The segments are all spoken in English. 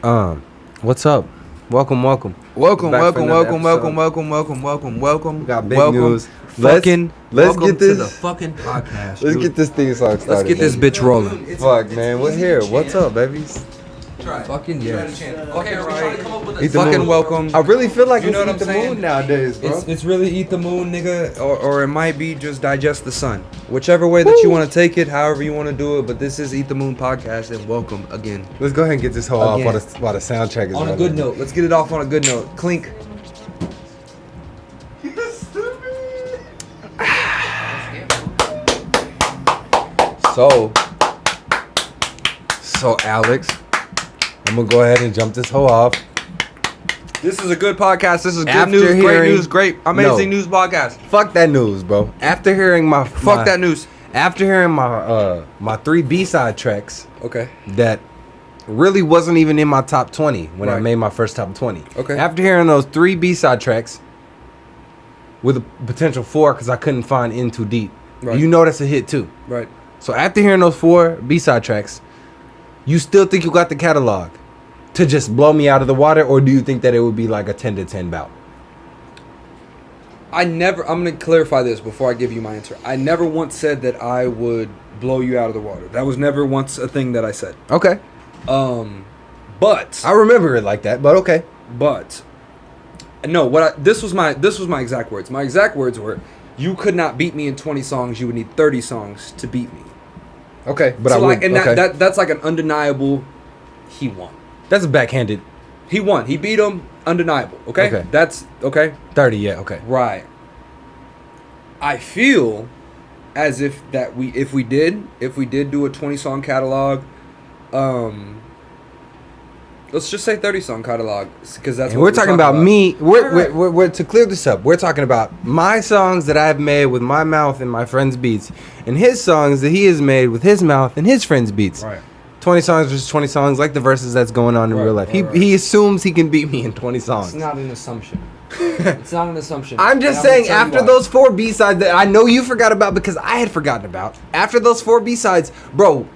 What's up? Welcome. Welcome. We got big news. Let's get this. To the fucking podcast. Let's get this theme song started. Let's get this bitch rolling. Fuck, man. We're here. What's up, babies? Fucking yes. Okay, right. Eat the Fucking moon. welcome. I really feel like You know it's what Eat the I'm saying? Moon nowadays, bro. It's really eat the moon, nigga, or it might be just digest the sun. Whichever way that you want to take it, however you want to do it. But this is Eat the Moon podcast, and welcome again. Let's go ahead and get this whole off Again. while the soundtrack is On a running. good note. Let's get it off on a good note. Clink. So Alex, I'm gonna go ahead and jump this hoe off. This is a good podcast. This is good After news, great hearing- news, great, amazing news podcast. Fuck that news, bro. After hearing Fuck that news. After hearing my 3 B-side tracks Okay. that really wasn't even in my top 20 when I Right. made my first top 20. Okay. After hearing those 3 B-side tracks with a potential 4 because I couldn't find In Too Deep. Right. You know that's a hit too. Right. So after hearing those 4 B-side tracks, you still think you got the catalog to just blow me out of the water, or do you think that it would be like a 10 to 10 bout? I'm going to clarify this before I give you my answer. I never once said that I would blow you out of the water. That was never once a thing that I said. Okay. But I remember it like that, but okay. No, this was my exact words. My exact words were, you could not beat me in 20 songs. You would need 30 songs to beat me. Okay, but So I would. Okay. that's like an undeniable. He won. That's a backhanded He won. He beat him. Undeniable. Okay. Okay. That's okay. 30. Yeah. Okay. Right. I feel as if we did do a 20 song catalog, let's just say 30 song catalog, because that's And what we're talking about me. We're to clear this up. We're talking about my songs that I've made with my mouth and my friends' beats, and his songs that he has made with his mouth and his friends' beats. Right. 20 songs versus 20 songs, like the verses that's going on in real life. Right. He assumes he can beat me in 20 songs. It's not an assumption. It's not an assumption. I'm just And saying, gonna tell you after why. those 4 B-sides that I know you forgot about because I had forgotten about, after those 4 B-sides, bro,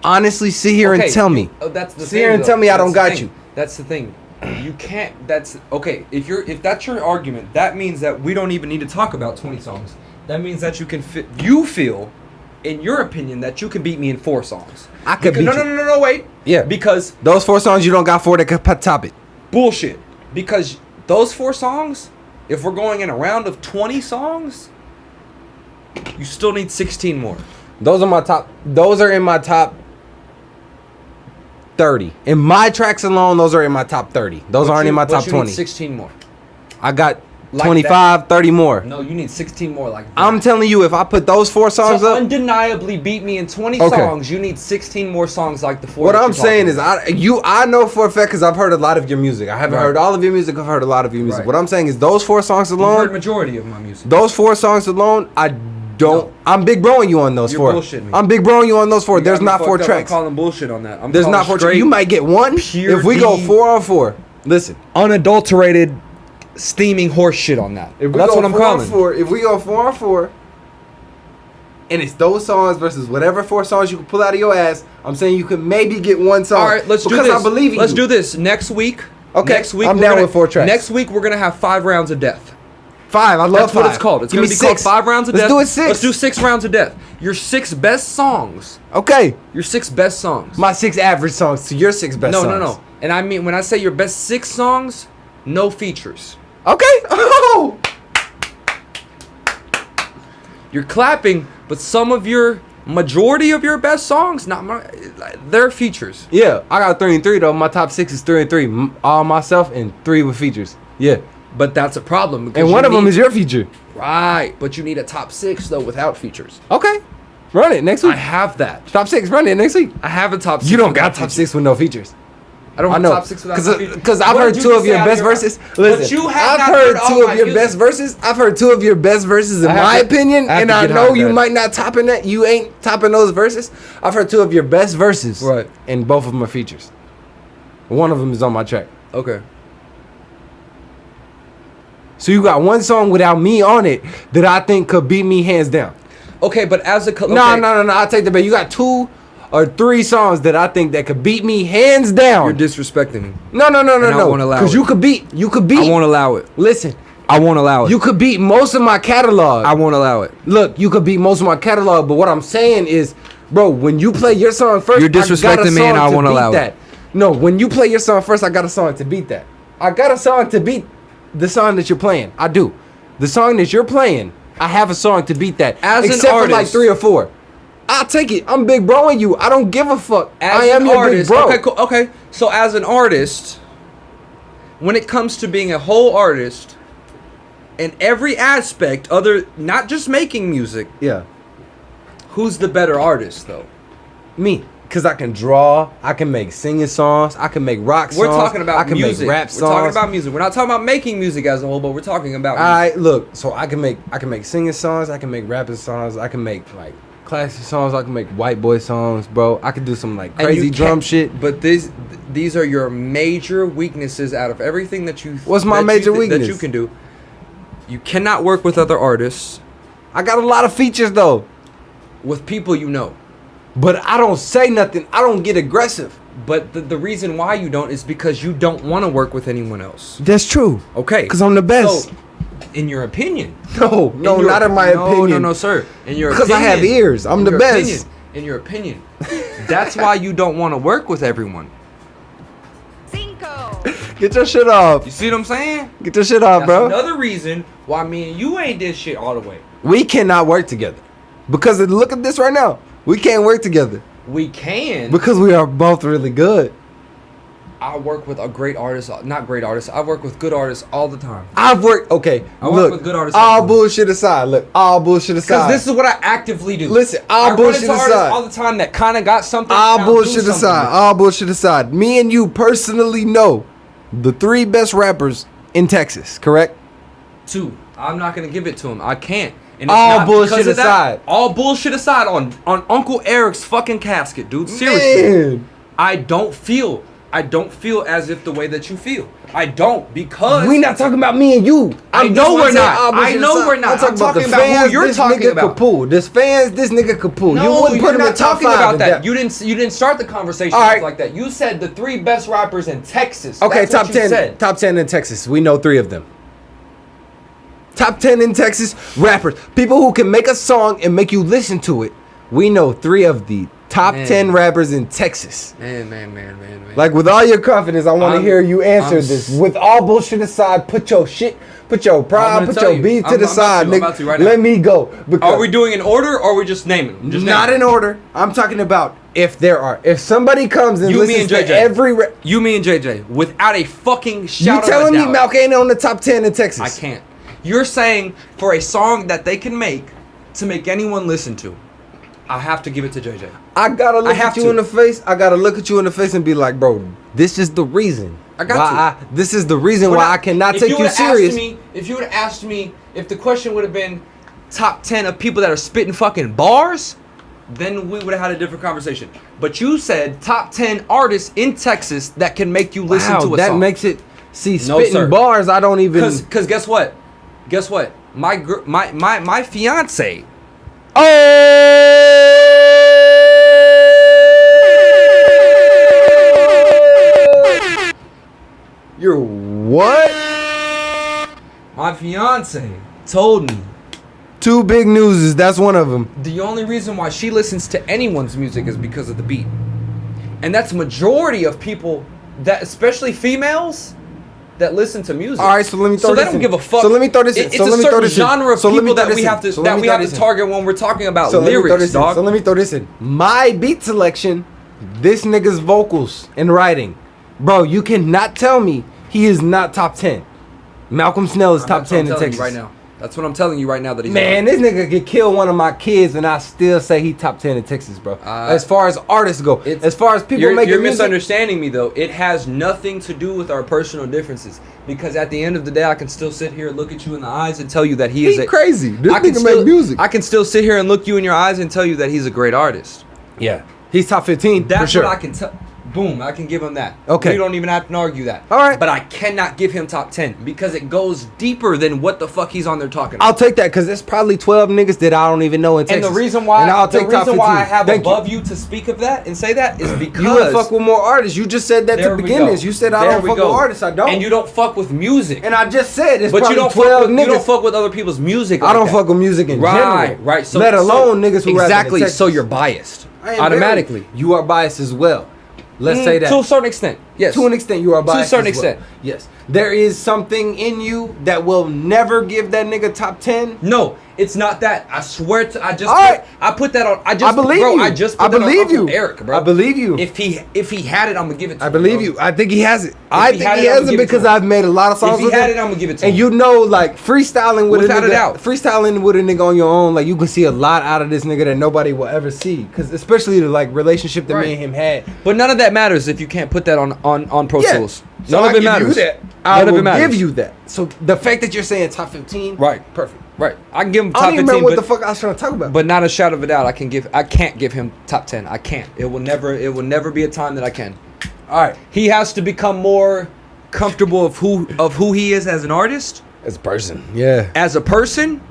honestly, sit here and tell me. That's the Sit thing, here and though. tell me I don't That's the got thing. you. That's the thing. You can't. That's okay. If that's your argument, that means that we don't even need to talk about 20 songs. That means that you can you feel, in your opinion, that you can beat me in 4 songs. I could beat you. No, wait. Yeah. Because Those 4 songs you don't got 4 that could top it. bullshit. Because those 4 songs, if we're going in a round of 20 songs, you still need 16 more. Those are in my top 30. In my tracks alone, those are in my top 30. Those aren't in my top 20. Need 16 more. I got Like 25, 30 more. No, you need 16 more like that. I'm telling you, if I put those 4 songs to up, undeniably beat me in 20 Okay. songs, you need 16 more songs like the 4. what that I'm you're saying talking is, about. I know for a fact because I've heard a lot of your music. I haven't Right. heard all of your music. I've heard a lot of your music. Right. What I'm saying is, those 4 songs You've heard alone, majority of my music. those 4 songs alone, I don't. No. I'm big broing you on those You're 4. bullshitting me. I'm big broing you on those 4. You There's got me not 4 fucked up. tracks. I'm calling bullshit on that. There's not 4 tracks. You might get 1 pure if we go D- 4 on 4. Listen. unadulterated, steaming horse shit on that. If we That's go what I'm 4 on calling. 4, if we go 4 on 4, and it's those songs versus whatever 4 songs you can pull out of your ass, I'm saying you could maybe get 1 song. All right, let's do this. Because I believe in Let's you. do this next week. Okay, Next week I'm we're down gonna- with 4 tracks. Next week we're gonna have 5 rounds of death. 5. I love That's 5. what it's called. It's Give gonna me be called 6. 5 rounds of death. Let's do it 6. Let's do 6 rounds of death. Your 6 best songs. Okay. Your 6 best songs. My 6 average songs to your 6 best songs. No. And I mean, when I say your best 6 songs, no features. Okay. Oh. You're clapping, but majority of your best songs, they're features. Yeah, I got 3 and 3 though. My top 6 is 3 and 3. All myself and 3 with features. Yeah. But that's a problem. because And you one of them need- is your feature. Right, but you need a top 6 though without features. Okay. Run it next week. I have that. Top 6. Run it next week. I have a top 6. You don't without got top features. 6 with no features. I don't I have know, top 6 without features. because I've What heard did 2 you of your say out best your mouth? verses. But Listen, you have I've not heard all 2 my of your music. best verses. I've heard 2 of your best verses in I have my to- opinion, I have and to I get know hot you that. might not topping that. You ain't topping those verses. I've heard 2 of your best verses, Right. And both of them are features. One of them is on my track. Okay. So you got 1 song without me on it that I think could beat me hands down. Okay, but as a No, I'll take the bet. You got 2 are 3 songs that I think that could beat me hands down. You're disrespecting me. No. I won't allow Because it. you could beat. I won't allow it. Listen, I won't allow it. you could beat most of my catalog. I won't allow it. Look, you could beat most of my catalog, but what I'm saying is, bro, when you play your song first, You're disrespecting me, and I won't allow it. No, when you play your song first, I got a song to beat that. I got a song to beat the song that you're playing. I do. The song that you're playing, I have a song to beat that. As an except for like artist- 3 or 4. I'll take it. I'm big broing you. I don't give a fuck. As I am an your artist, big bro. okay, cool. Okay, so as an artist, when it comes to being a whole artist, in every aspect, other not just making music, Yeah. who's the better artist though? Me. Because I can draw. I can make singing songs. I can make rock songs. We're talking about I can music. make rap We're talking songs. about music. We're not talking about making music as a whole, but we're talking about All music. right, look. So I can make singing songs. I can make rapping songs. I can make like classic songs. I can make white boy songs, bro. I can do some like And crazy you drum can't- shit. But these are your major weaknesses out of everything that you. What's my that you major that weakness? you can do? You cannot work with other artists, I got a lot of features though, with people you know. but I don't say nothing. I don't get aggressive. But the reason why you don't is because you don't want to work with anyone else. That's true. Okay. Because I'm the best. So, in your opinion. No, not in my opinion. No, sir. In your Because I have opinion- ears. I'm in the your best. opinion- in your opinion. That's why you don't want to work with everyone. Cinco. Get your shit off. You see what I'm saying? Get your shit off, That's bro. another reason why me and you ain't did shit all the way. We cannot work together. Because look at this right now. We can't work together. We can. Because we are both really good. I work with a great artist, not great artists. I work with good artists all the time. I've worked, okay, I work look, with good artists all all the time. bullshit aside, look, all bullshit Because aside. this is what I actively do. Listen, all I run bullshit into artists aside. all the time that kind of got something. All and I'll do bullshit something aside, with it. all bullshit aside. Me and you personally know the 3 best rappers in Texas, correct? 2. I'm not gonna give it to him. I can't. And All not bullshit because of that. aside. All bullshit aside on Uncle Eric's fucking casket, dude. Seriously. Man. I don't feel as if the way that you feel. I don't, because We not talking about me and you. I I'm know just we're saying not. all bullshit I know aside. we're not. I'm talking the about who fans, you're this talking nigga about. Kapoo. This fans, this nigga Kapoo. No, you wouldn't put you're him not in top talking 5 about in that. You didn't start the conversation All right. like that. You said the 3 best rappers in Texas. Okay, That's what top you 10. said. Top 10 in Texas. We know 3 of them. Top 10 in Texas rappers. People who can make a song and make you listen to it. We know 3 of the top Man. 10 rappers in Texas. Man. Like, with all your confidence, I want to I'm- hear you answer I'm this. With all bullshit aside, put your pride, gonna put tell your you. beef to I'm the about side, to. I'm nigga. about to right now. Let me go. Because Are we doing in order or are we just naming them? Just not naming in order. I'm talking about if somebody comes and You, me, listens and to JJ. every You, me, and JJ, without a fucking you shout telling me of a doubt. Malk ain't on the top 10 in Texas? I can't. You're saying for a song that they can make to make anyone listen to, I have to give it to JJ. I gotta look have at you to. in the face. I gotta look at you in the face and be like, bro, this is the reason. I got This is the reason We're why not- I cannot if take you would've serious. asked me- if you would have asked me if the question would have been top 10 of people that are spitting fucking bars, then we would have had a different conversation. But you said top 10 artists in Texas that can make you listen Wow, to a that song. makes it. See, No, spitting sir. bars, I don't even. Cause guess what? Guess what? My fiance. Oh! You're what? My fiance told me 2 big newses. That's one of them. the only reason why she listens to anyone's music is because of the beat. And that's majority of people, that especially females, that listen to music. All right, so let me throw So this they don't in. give a fuck. So let me throw this in. It's So a let me throw certain this in. genre of So let me people throw that this we in. have to So let me throw have this to in. target when we're talking about So let me throw lyrics, this in. dog. So let me throw this in. My beat selection, this nigga's vocals and writing. Bro, you cannot tell me he is not top 10. Malcolm Snell is top That's what 10 I'm in telling Texas. you right now. That's what I'm telling you right now that he's Man, not. this nigga could kill one of my kids and I still say he top 10 in Texas, bro. As far as artists go. As far as people making You're music. misunderstanding me though. It has nothing to do with our personal differences. Because at the end of the day, I can still sit here and look at you in the eyes and tell you that he is He a crazy. This I can nigga still, make music. I can still sit here and look you in your eyes and tell you that he's a great artist. Yeah. He's top 15 That's for sure. what I can tell. Boom, I can give him that. Okay. We don't even have to argue that. All right. But I cannot give him top 10 because it goes deeper than what the fuck he's on there talking about. I'll take that because there's probably 12 niggas that I don't even know in Texas. And the reason why, and I'll take top 15. I have Thank above you to speak of that and say that is because you would fuck with more artists. You just said that to begin this. You said I don't fuck with artists. I don't. And you don't fuck with music. And I just said it's but probably you don't 12 fuck with, niggas. You don't fuck with other people's music. I don't fuck with music in general. Right. So, let alone niggas who exactly. Texas. So you're biased automatically. You are biased as well. Let's say that. To a certain extent, yes. To an extent, you are biased. To a certain extent, yes. There is something in you that will never give that nigga top 10. No, it's not that. I swear to. I put that on. I believe bro, you. I just put I that believe on you, Uncle Eric, bro. I believe you. If he had it, I'm gonna give it to him. I believe you. I think he has it. I think he has it because I've I've made a lot of songs with him. If he had it, I'm gonna give it to him. And you know, like freestyling with without a nigga, a doubt. freestyling with a nigga on your own, like you can see a lot out of this nigga that nobody will ever see. Because especially the like relationship that me and him had. But none of that matters if you can't put that on Pro Tools. So none of it matters. I will give you that. So the fact that you're saying top 15, right, perfect. Right, I can give him top 15. I don't even remember what the fuck I was trying to talk about. But not a shadow of a doubt, I can't give him top 10. I can't. It will never be a time that I can. All right, he has to become more comfortable of who he is as an artist, as a person. Yeah, as a person.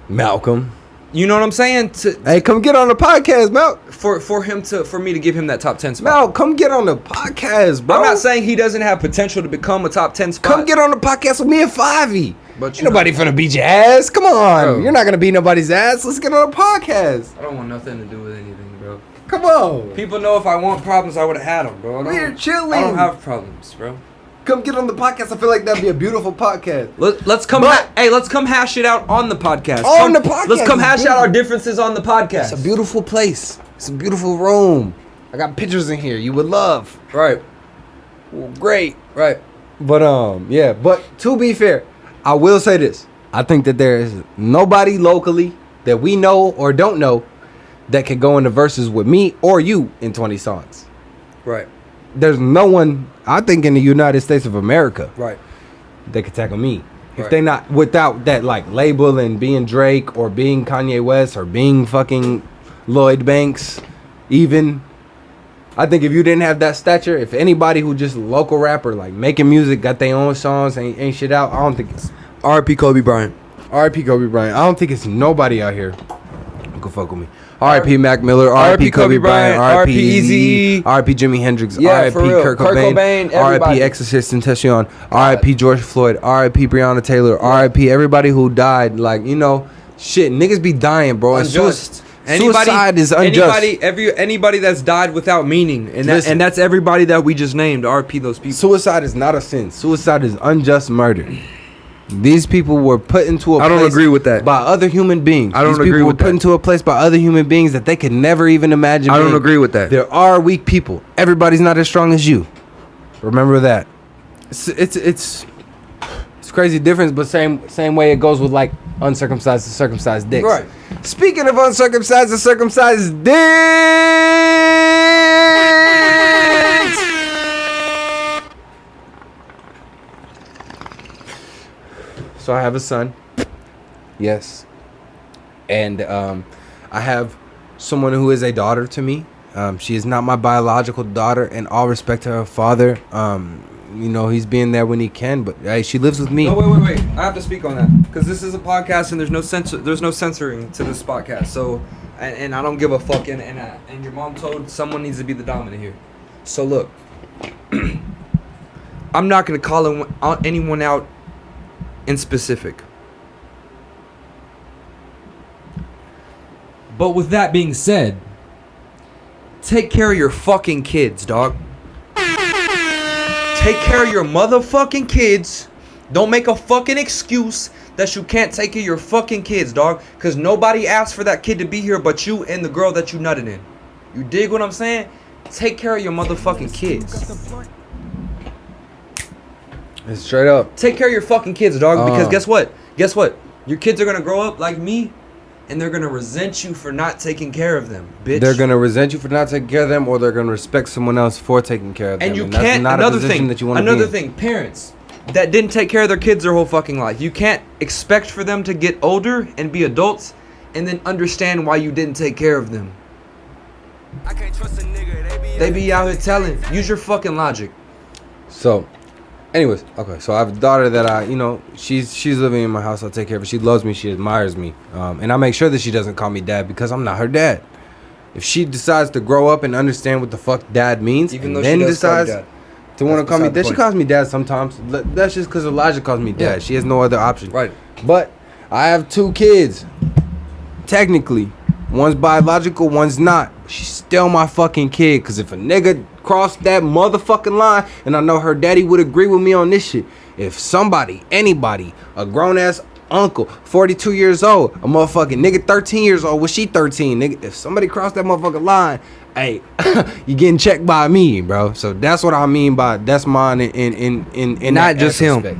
Malcolm, you know what I'm saying? Hey, come get on the podcast, Mal. For me to give him that top 10 spot. Mal, come get on the podcast, bro. I'm not saying he doesn't have potential to become a top 10 spot. Come get on the podcast with me and Fivey. But ain't nobody finna beat your ass. Come on. Bro. You're not gonna beat nobody's ass. Let's get on the podcast. I don't want nothing to do with anything, bro. Come on. People know if I want problems, I would have had them, bro. We're chilling. I don't have problems, bro. Come get on the podcast. I feel like that'd be a beautiful podcast. Let's come. Let's come hash it out on the podcast. The podcast. Let's come hash out our differences on the podcast. It's a beautiful place. It's a beautiful room. I got pictures in here you would love. Right. Well, great. Right. But yeah. But to be fair, I will say this. I think that there is nobody locally that we know or don't know that can go into verses with me or you in 20 songs. Right. There's no one, I think, in the United States of America, right, that could tackle me. If they not without that like label and being Drake or being Kanye West or being fucking Lloyd Banks, even. I think if you didn't have that stature, if anybody who just local rapper like making music, got their own songs, ain't shit out, I don't think it's R.I.P. Kobe Bryant. R.I.P. Kobe Bryant. I don't think it's nobody out here who can fuck with me. R.I.P. Mac Miller, R.I.P. Kobe Bryant, R.I.P. Eazy, R.I.P. Jimi Hendrix, R.I.P. Kurt Cobain, R.I.P. Exorcist and Tentacion, R.I.P. George Floyd, R.I.P. Breonna Taylor, R.I.P. everybody who died. Like, you know, shit, niggas be dying, bro. Unjust. Suicide is unjust. Anybody that's died without meaning, and that's everybody that we just named. R.I.P. those people. Suicide is not a sin. Suicide is unjust murder. These people were put into a place. I don't agree with that. By other human beings. I don't agree with that. These people were put into a place by other human beings that they could never even imagine. I don't agree with that. There are weak people. Everybody's not as strong as you. Remember that. It's crazy difference, but same way it goes with like uncircumcised and circumcised dicks. Right. Speaking of uncircumcised and circumcised dicks. So I have a son. Yes. And I have someone who is a daughter to me. She is not my biological daughter, and all respect to her father. You know, he's being there when he can, but hey, she lives with me. No, wait. I have to speak on that because this is a podcast and there's no censoring to this podcast. So, and I don't give a fuck. And your mom told someone needs to be the dominant here. So look, I'm not gonna call anyone out in specific. But with that being said, take care of your fucking kids, dog. Take care of your motherfucking kids. Don't make a fucking excuse that you can't take care of your fucking kids, dog. Because nobody asked for that kid to be here but you and the girl that you nutted in. You dig what I'm saying? Take care of your motherfucking kids. It's straight up. Take care of your fucking kids, dog. Because guess what? Guess what? Your kids are going to grow up like me. And they're going to resent you for not taking care of them, bitch. They're going to resent you for not taking care of them, or they're going to respect someone else for taking care of them. And you and can't, that's not a position that you want to be in. Another thing, parents that didn't take care of their kids their whole fucking life. You can't expect for them to get older and be adults and then understand why you didn't take care of them. I can't trust a nigga. They be out here telling. Use your fucking logic. So, anyways, okay. So I have a daughter that she's living in my house. I take care of her. She loves me. She admires me, and I make sure that she doesn't call me dad because I'm not her dad. If she decides to grow up and understand what the fuck dad means, Even and though then she does decides call you dad. to want to call me beside the dad, she point. calls me dad sometimes. That's just because Elijah calls me dad. Yeah. She has no other option. Right. But I have 2 kids. Technically, one's biological, one's not. She's still my fucking kid. Because if a nigga crossed that motherfucking line, and I know her daddy would agree with me on this shit. If somebody, anybody, a grown-ass uncle, 42 years old, a motherfucking nigga 13 years old, was she 13, nigga? If somebody crossed that motherfucking line, hey, you getting checked by me, bro. So that's what I mean by that's mine in Not that just him. aspect.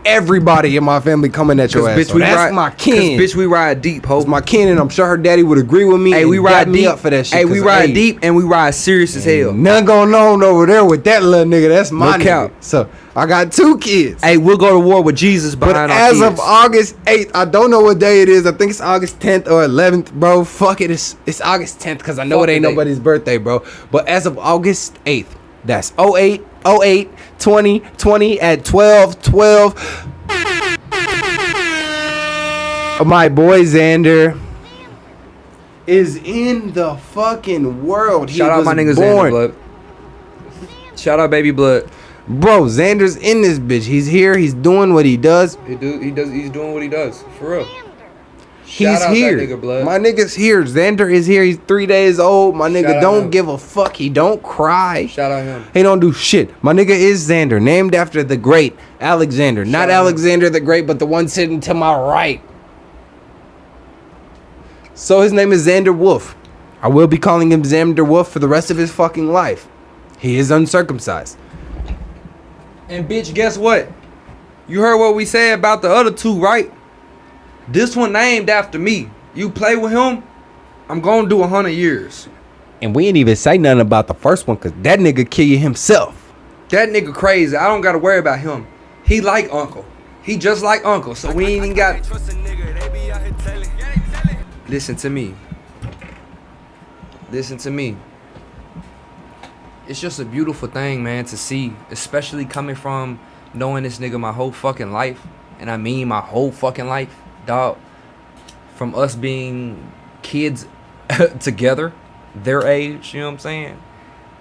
Everybody in my family coming at your ass. Bitch, So we that's ride, my kin. Bitch, we ride deep, ho. It's my kin, and I'm sure her daddy would agree with me. Hey, we and ride dap me deep. up for that shit. Hey, we 'cause, ride deep and we ride serious as hell. Nothing going on over there with that little nigga. That's my No nigga. cap. So I got 2 kids. Hey, we'll go to war with Jesus But behind our as kids. of August 8th, I don't know what day it is. I think it's August 10th or 11th, bro. Fuck it. It's August 10th because I know Fuck it ain't the day. nobody's birthday, bro. But as of August 8th, that's 08/08/2020 at 12/12. My boy Xander is in the fucking world. Shout out my nigga Xander Blood. Shout out baby Blood. Bro, Xander's in this bitch. He's here. He's doing what he does. He's doing what he does. For real. He's Shout out here. that nigga, Blood. My nigga's here. Xander is here. He's 3 days old. My nigga Shout out don't him. give a fuck. He don't cry. Shout out him. He don't do shit. My nigga is Xander, named after the great Alexander. Not Shout out him. Alexander the Great, but the one sitting to my right. So his name is Xander Wolf. I will be calling him Xander Wolf for the rest of his fucking life. He is uncircumcised. And bitch, guess what? You heard what we said about the other 2, right? This one named after me. You play with him, I'm gonna do 100 years. And we ain't even say nothing about the first one because that nigga kill you himself. That nigga crazy. I don't gotta worry about him. He like Uncle. He just like Uncle. So we ain't even got. Listen to me. Listen to me. It's just a beautiful thing, man, to see. Especially coming from knowing this nigga my whole fucking life. And I mean my whole fucking life. Dog. From us being kids together. Their age, you know what I'm saying?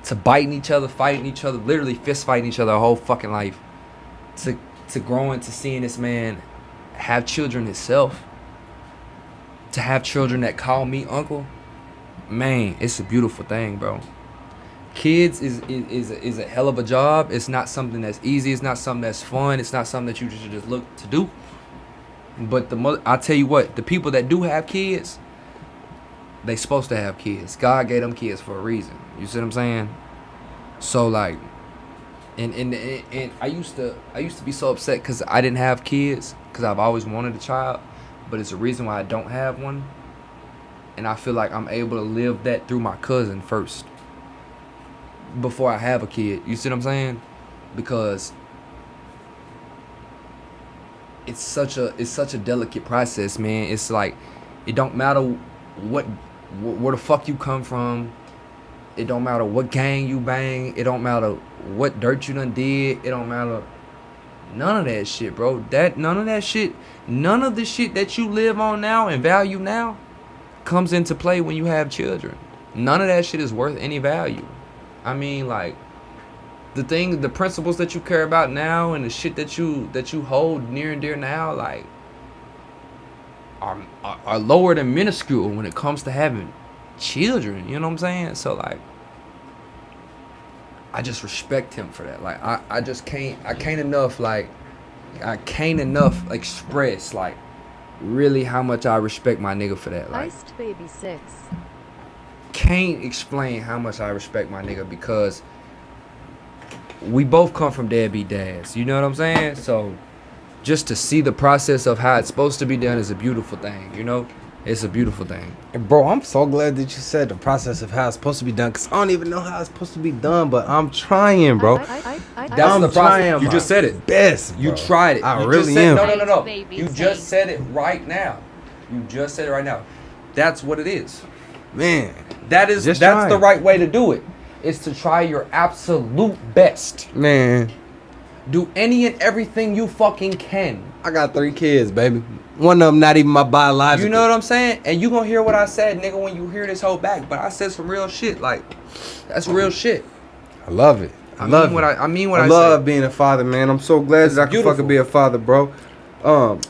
To biting each other, fighting each other. Literally fist fighting each other our whole fucking life. To growing, to seeing this man have children himself. To have children that call me uncle. Man, it's a beautiful thing, bro. Kids is a hell of a job. It's not something that's easy. It's not something that's fun. It's not something that you should just look to do. But I tell you what, the people that do have kids, they supposed to have kids. God gave them kids for a reason. You see what I'm saying? So like, and I used to be so upset because I didn't have kids because I've always wanted a child. But it's a reason why I don't have one. And I feel like I'm able to live that through my cousin first. Before I have a kid. You see what I'm saying? Because it's such a delicate process, man. It's like it don't matter where the fuck you come from. It don't matter what gang you bang. It don't matter what dirt you done did. It don't matter none of that shit, bro. None of that shit. None of the shit that you live on now and value now comes into play when you have children. None of that shit is worth any value. I mean, like, the principles that you care about now and the shit that you hold near and dear now, like, are lower than minuscule when it comes to having children. You know what I'm saying? So, like, I just respect him for that. Like, I can't enough express, like, really how much I respect my nigga for that. Like, Iced Baby 6. Can't explain how much I respect my nigga because we both come from deadbeat dads. You know what I'm saying? So just to see the process of how it's supposed to be done is a beautiful thing, you know? It's a beautiful thing. And bro, I'm so glad that you said the process of how it's supposed to be done because I don't even know how it's supposed to be done, but I'm trying, bro. That's I'm the process. trying You my just said it. best, You bro. tried it. I You really just said, am. No. Baby, You say. just said it right now. You just said it right now. That's what it is. Man, that's the right way to do it. Is to try your absolute best. Man. Do any and everything you fucking can. I got 3 kids, baby. One of them not even my biological. You know what I'm saying? And you gonna hear what I said, nigga, when you hear this whole back. But I said some real shit. Like, that's real shit. I love it. I love being a father, man. I'm so glad that I can fucking be a father, bro.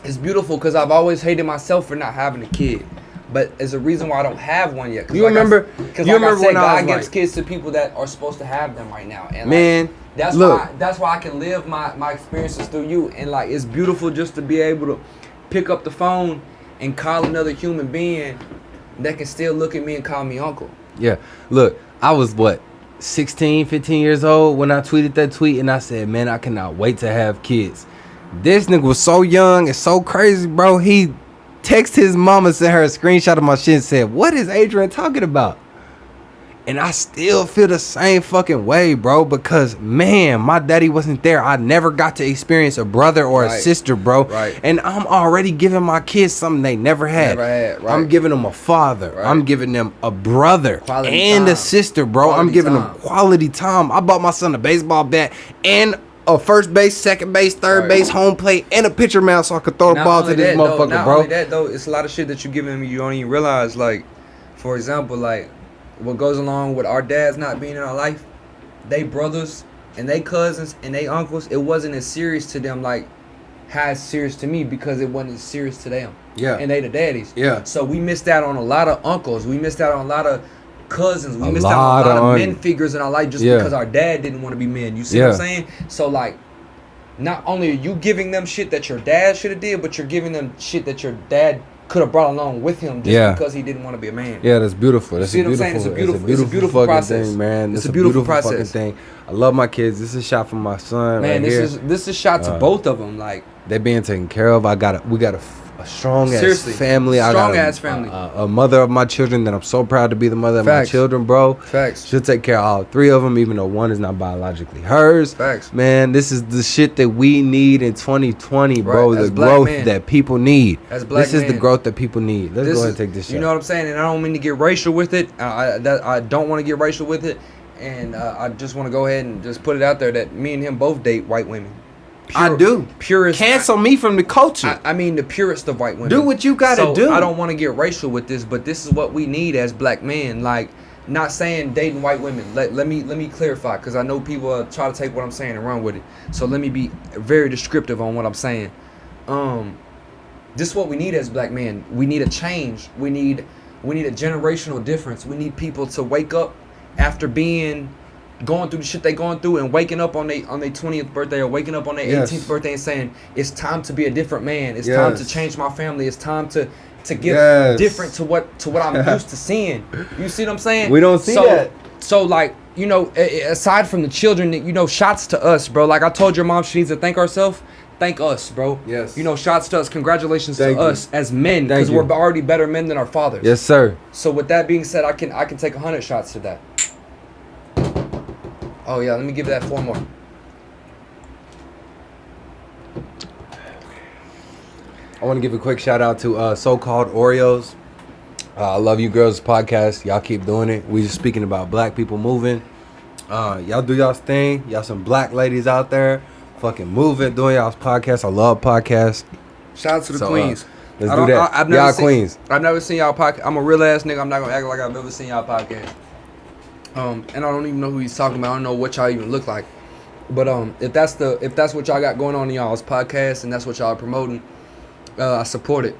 It's beautiful because I've always hated myself for not having a kid. But it's a reason why I don't have one yet. You remember? Because like I said, God gives kids to people that are supposed to have them right now. And man, like, that's why I can live my experiences through you. And like, it's beautiful just to be able to pick up the phone and call another human being that can still look at me and call me uncle. Yeah. Look, I was 16, 15 years old when I tweeted that tweet, and I said, man, I cannot wait to have kids. This nigga was so young and so crazy, bro. He texted his mama, sent her a screenshot of my shit and said, what is Adrian talking about? And I still feel the same fucking way, bro, because, man, my daddy wasn't there. I never got to experience a brother or a sister, bro. Right. And I'm already giving my kids something they never had. Right. I'm giving them a father. Right. I'm giving them a brother Quality and time. a sister, bro. Quality I'm giving time. them quality time. I bought my son a baseball bat and a first base, second base, third base, home plate, and a pitcher mound so I could throw the ball to this motherfucker, not bro. Only that, though, it's a lot of shit that you're giving me you don't even realize. Like, for example, like, what goes along with our dads not being in our life, they brothers and they cousins and they uncles, it wasn't as serious to them like how it's serious to me because it wasn't as serious to them. Yeah. And they the daddies. Yeah. So we missed out on a lot of uncles. We missed out on a lot of cousins. We missed out on a lot of men figures in our life just because our dad didn't want to be men. You see what I'm saying? So like, not only are you giving them shit that your dad should have did, but you're giving them shit that your dad could have brought along with him just because he didn't want to be a man. Yeah, that's beautiful. That's you see what I'm saying? It's a beautiful process, thing, man. It's a beautiful process. Thing. I love my kids. This is a shot from my son. Man, right this is a shot to both of them. Like, they're being taken care of. We got a strong ass family. Strong ass family. A mother of my children that I'm so proud to be the mother of my children, bro. Facts. She'll take care of all 3 of them, even though one is not biologically hers. Facts. Man, this is the shit that we need in 2020, bro. The growth that people need. This is the growth that people need. Let's go ahead and take this shot. You know what I'm saying? And I don't mean to get racial with it. I don't want to get racial with it. And I just want to go ahead and just put it out there that me and him both date white women. I do. Purest. Cancel me from the culture. I mean the purest of white women. Do what you gotta do. I don't want to get racial with this, but this is what we need as black men. Like, not saying dating white women. Let me clarify, because I know people try to take what I'm saying and run with it. So let me be very descriptive on what I'm saying. This is what we need as black men. We need a change. We need a generational difference. We need people to wake up after going through the shit they going through and waking up on their 20th birthday or waking up on their 18th birthday and saying, it's time to be a different man. It's time to change my family. It's time to get different to what I'm used to seeing. You see what I'm saying? We don't see that. So like, you know, aside from the children, you know, shots to us, bro. Like I told your mom, she needs to thank herself. Thank us, bro. Yes. You know, shots to us. Congratulations to us as men, because we're already better men than our fathers. Yes, sir. So with that being said, I can take 100 shots to that. Oh yeah, let me give that 4 more. I want to give a quick shout out to So-Called Oreos. I love you girls podcast. Y'all keep doing it. We just speaking about black people moving. Y'all do y'all's thing. Y'all some black ladies out there fucking moving, doing y'all's podcast. I love podcasts. Shout out to the queens. Let's do that. Y'all queens. I've never seen y'all podcast. I'm a real ass nigga. I'm not gonna act like I've ever seen y'all podcast. And I don't even know who he's talking about. I don't know what y'all even look like. But if that's what y'all got going on in y'all's podcast and that's what y'all are promoting, I support it.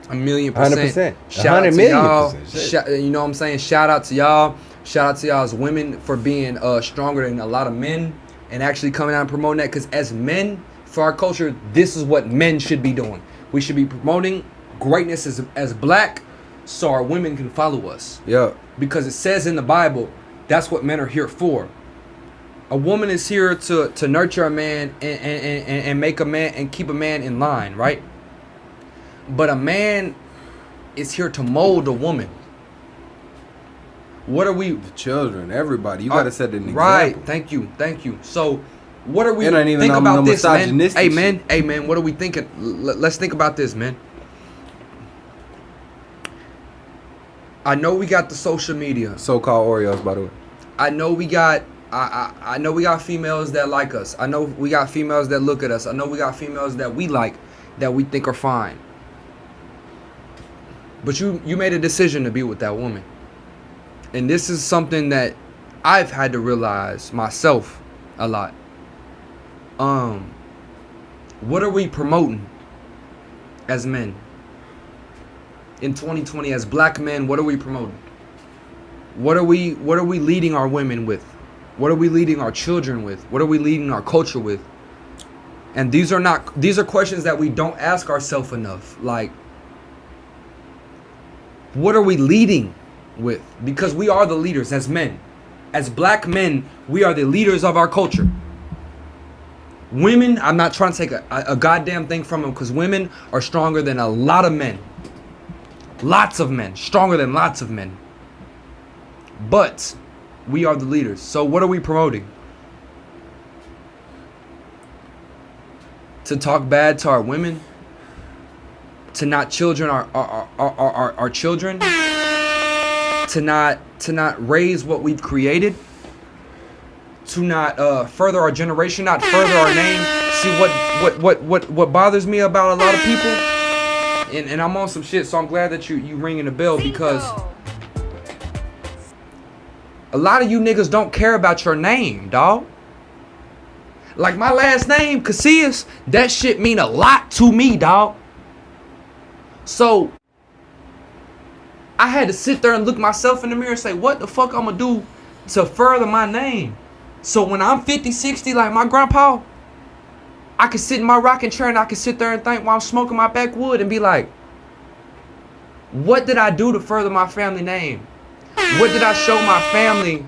1,000,000%. 100%. Shout out to y'all. You know what I'm saying? Shout out to y'all. Shout out to y'all as women for being stronger than a lot of men and actually coming out and promoting that. Because as men, for our culture, this is what men should be doing. We should be promoting greatness as black so our women can follow us. Yeah. Because it says in the Bible, that's what men are here for. A woman is here to nurture a man and make a man and keep a man in line, right? But a man is here to mold a woman. What are we? The children, everybody. You gotta set an example. Right. Thank you. So, what are we? It ain't even think about no this, man. misogynistic Hey, man. What are we thinking? Let's think about this, man. I know we got the social media. So-called Oreos, by the way. I know we got I know we got females that like us. I know we got females that look at us. I know we got females that we like, that we think are fine. But you made a decision to be with that woman. And this is something that I've had to realize myself a lot. What are we promoting as men? In 2020, as black men, what are we promoting? What are we leading our women with? What are we leading our children with? What are we leading our culture with? And these are questions that we don't ask ourselves enough. Like, what are we leading with? Because we are the leaders as men. As black men, we are the leaders of our culture. Women, I'm not trying to take a goddamn thing from them, because women are stronger than a lot of men. Lots of men. Stronger than lots of men. But we are the leaders. So what are we promoting? To talk bad to our women? To not children our children? To not raise what we've created? To not further our generation, not further our name? See what bothers me about a lot of people? And I'm on some shit, so I'm glad that you ringing the bell, because a lot of you niggas don't care about your name, dog. Like my last name, Casillas, that shit mean a lot to me, dog. So I had to sit there and look myself in the mirror and say, what the fuck I'm gonna do to further my name? So when I'm 50, 60, like my grandpa, I can sit in my rocking chair and I can sit there and think while I'm smoking my backwood and be like, what did I do to further my family name? What did I show my family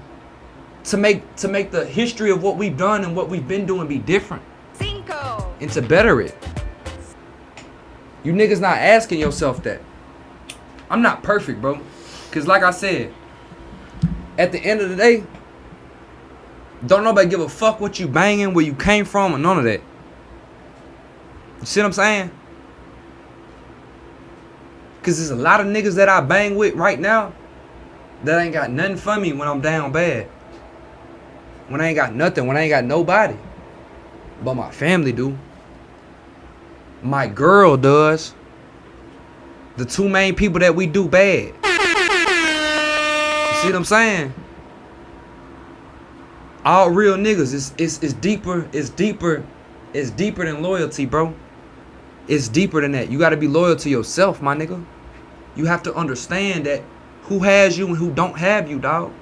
to make the history of what we've done and what we've been doing be different? Cinco. And to better it. You niggas not asking yourself that. I'm not perfect, bro. Because like I said, at the end of the day, don't nobody give a fuck what you banging, where you came from, or none of that. You see what I'm saying? Because there's a lot of niggas that I bang with right now that ain't got nothing for me when I'm down bad. When I ain't got nothing, when I ain't got nobody. But my family do. My girl does. The two main people that we do bad. You see what I'm saying? All real niggas. It's deeper than loyalty, bro. It's deeper than that. You gotta be loyal to yourself, my nigga. You have to understand that who has you and who don't have you, dog.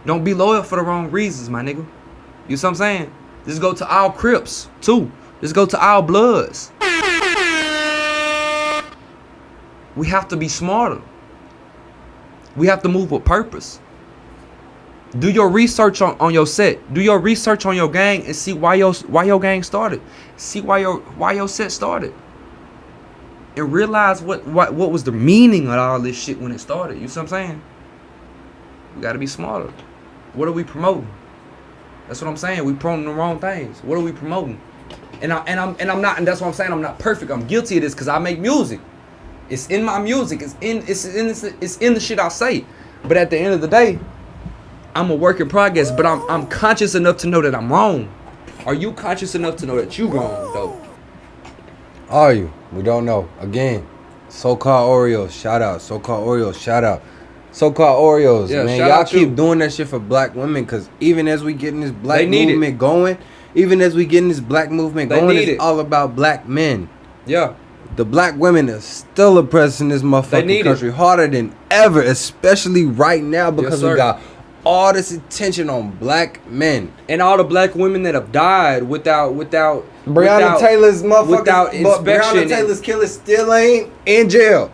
Don't be loyal for the wrong reasons, my nigga. You see what I'm saying? This go to all Crips, too. This go to all Bloods. We have to be smarter. We have to move with purpose. Do your research on your set. Do your research on your gang and see why your gang started. See why your set started. And realize what was the meaning of all this shit when it started. You see what I'm saying? We gotta be smarter. What are we promoting? That's what I'm saying. We promoting the wrong things. What are we promoting? And I'm not, and that's what I'm saying. I'm not perfect. I'm guilty of this because I make music. It's in my music. It's in the shit I say. But at the end of the day, I'm a work in progress. But I'm conscious enough to know that I'm wrong. Are you conscious enough to know that you wrong though? Are you? We don't know. Again, so-called Oreos, shout out. So-called Oreos, shout out. So-called Oreos, yeah, man. Y'all keep doing that shit for black women, because even as we getting this black movement going, it's all about black men. Yeah. The black women are still oppressed in this motherfucking country harder than ever, especially right now, because we got all this attention on black men. And all the black women that have died without Breonna Taylor's motherfuckers, without inspection. Breonna Taylor's killers still ain't in jail.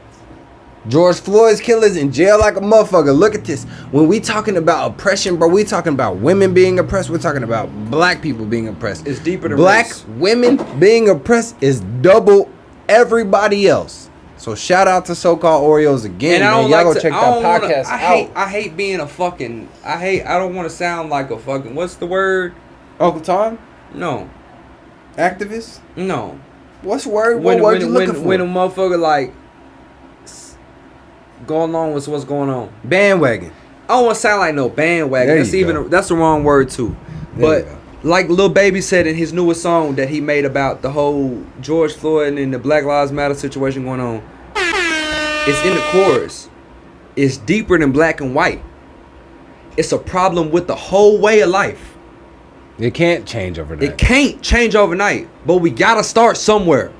George Floyd's killers in jail like a motherfucker. Look at this. When we talking about oppression, bro, we talking about women being oppressed. We're talking about black people being oppressed. It's deeper than black race. Women being oppressed is double everybody else. So shout out to so-called Oreos again. And I don't y'all like go check that podcast out. I hate being a fucking. I don't want to sound like a fucking. What's the word? Uncle Tom? No. Activist? No. What's the word? What word you looking for? When a motherfucker like go along with what's going on. Bandwagon. I don't want to sound like no bandwagon. That's the wrong word too. But like Lil Baby said in his newest song that he made about the whole George Floyd and the Black Lives Matter situation going on, it's in the chorus. It's deeper than black and white. It's a problem with the whole way of life. It can't change overnight. It can't change overnight, but we gotta start somewhere.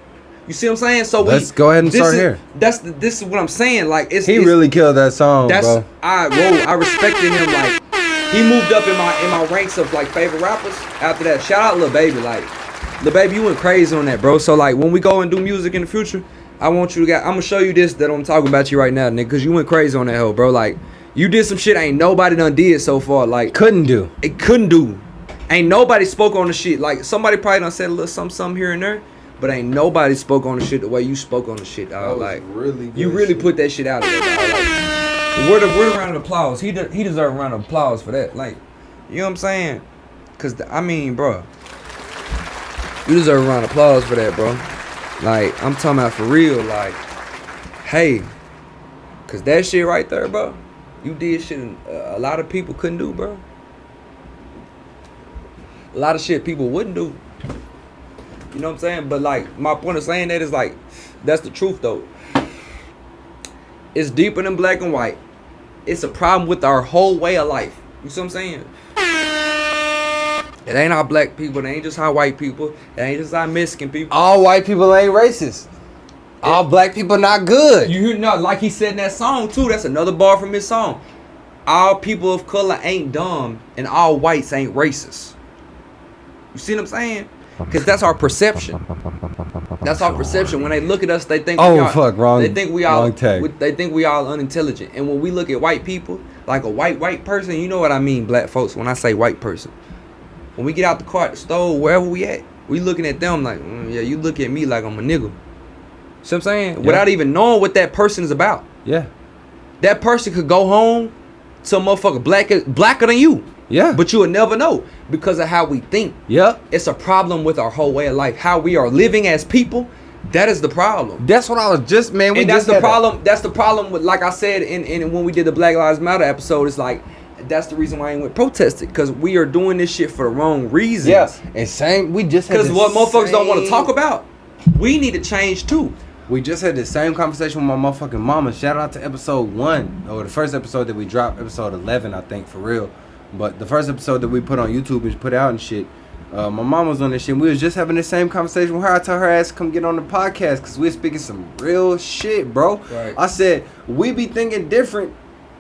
You see what I'm saying? So let's go ahead and start here. This is what I'm saying. Like it's really killed that song, bro. I respected him. Like he moved up in my ranks of like favorite rappers. After that, shout out Lil Baby. Like Lil Baby, you went crazy on that, bro. So like when we go and do music in the future, I want you to I'm gonna show you this that I'm talking about you right now, nigga, because you went crazy on that hoe, bro. Like you did some shit ain't nobody done did so far. Like couldn't do. Ain't nobody spoke on the shit. Like somebody probably done said a little something here and there, but ain't nobody spoke on the shit the way you spoke on the shit, dog. Like really good you really put that shit out there, dog. Like, where the round of applause? He deserves a round of applause for that. Like, you know what I'm saying? Cause I mean, bro, you deserve a round of applause for that, bro. Like I'm talking about for real. Like, hey, cause that shit right there, bro. You did shit a lot of people couldn't do, bro. A lot of shit people wouldn't do. You know what I'm saying? But like my point of saying that is like that's the truth though. It's deeper than black and white. It's a problem with our whole way of life. You see what I'm saying? It ain't all black people. It ain't just all white people. It ain't just all Mexican people. All white people ain't racist. All black people not good. You know, like he said in that song too. That's another bar from his song. All people of color ain't dumb, and all whites ain't racist. You see what I'm saying? Because that's our perception. That's our perception. When they look at us, they think wrong. They think we all tag. They think we all unintelligent. And when we look at white people, like a white person, you know what I mean, black folks. When I say white person, when we get out the car at the store, wherever we at, we looking at them like, yeah, you look at me like I'm a nigga. See what I'm saying? Yeah. Without even knowing what that person is about. Yeah. That person could go home to a motherfucker blacker than you. Yeah. But you would never know because of how we think. Yep. It's a problem with our whole way of life. How we are living as people, that is the problem. That's what I was just, man. That's the problem. That's the problem with, like I said, in when we did the Black Lives Matter episode, it's like, that's the reason why I ain't went protested. Because we are doing this shit for the wrong reasons. Yeah. And we just had because what motherfuckers don't want to talk about, we need to change too. We just had the same conversation with my motherfucking mama. Shout out to episode 1, or the first episode that we dropped, episode 11, I think, for real. But the first episode that we put on YouTube and put out and shit, my mom was on this shit. And we was just having the same conversation with her. I told her ass to come get on the podcast because we were speaking some real shit, bro. Right. I said, we be thinking different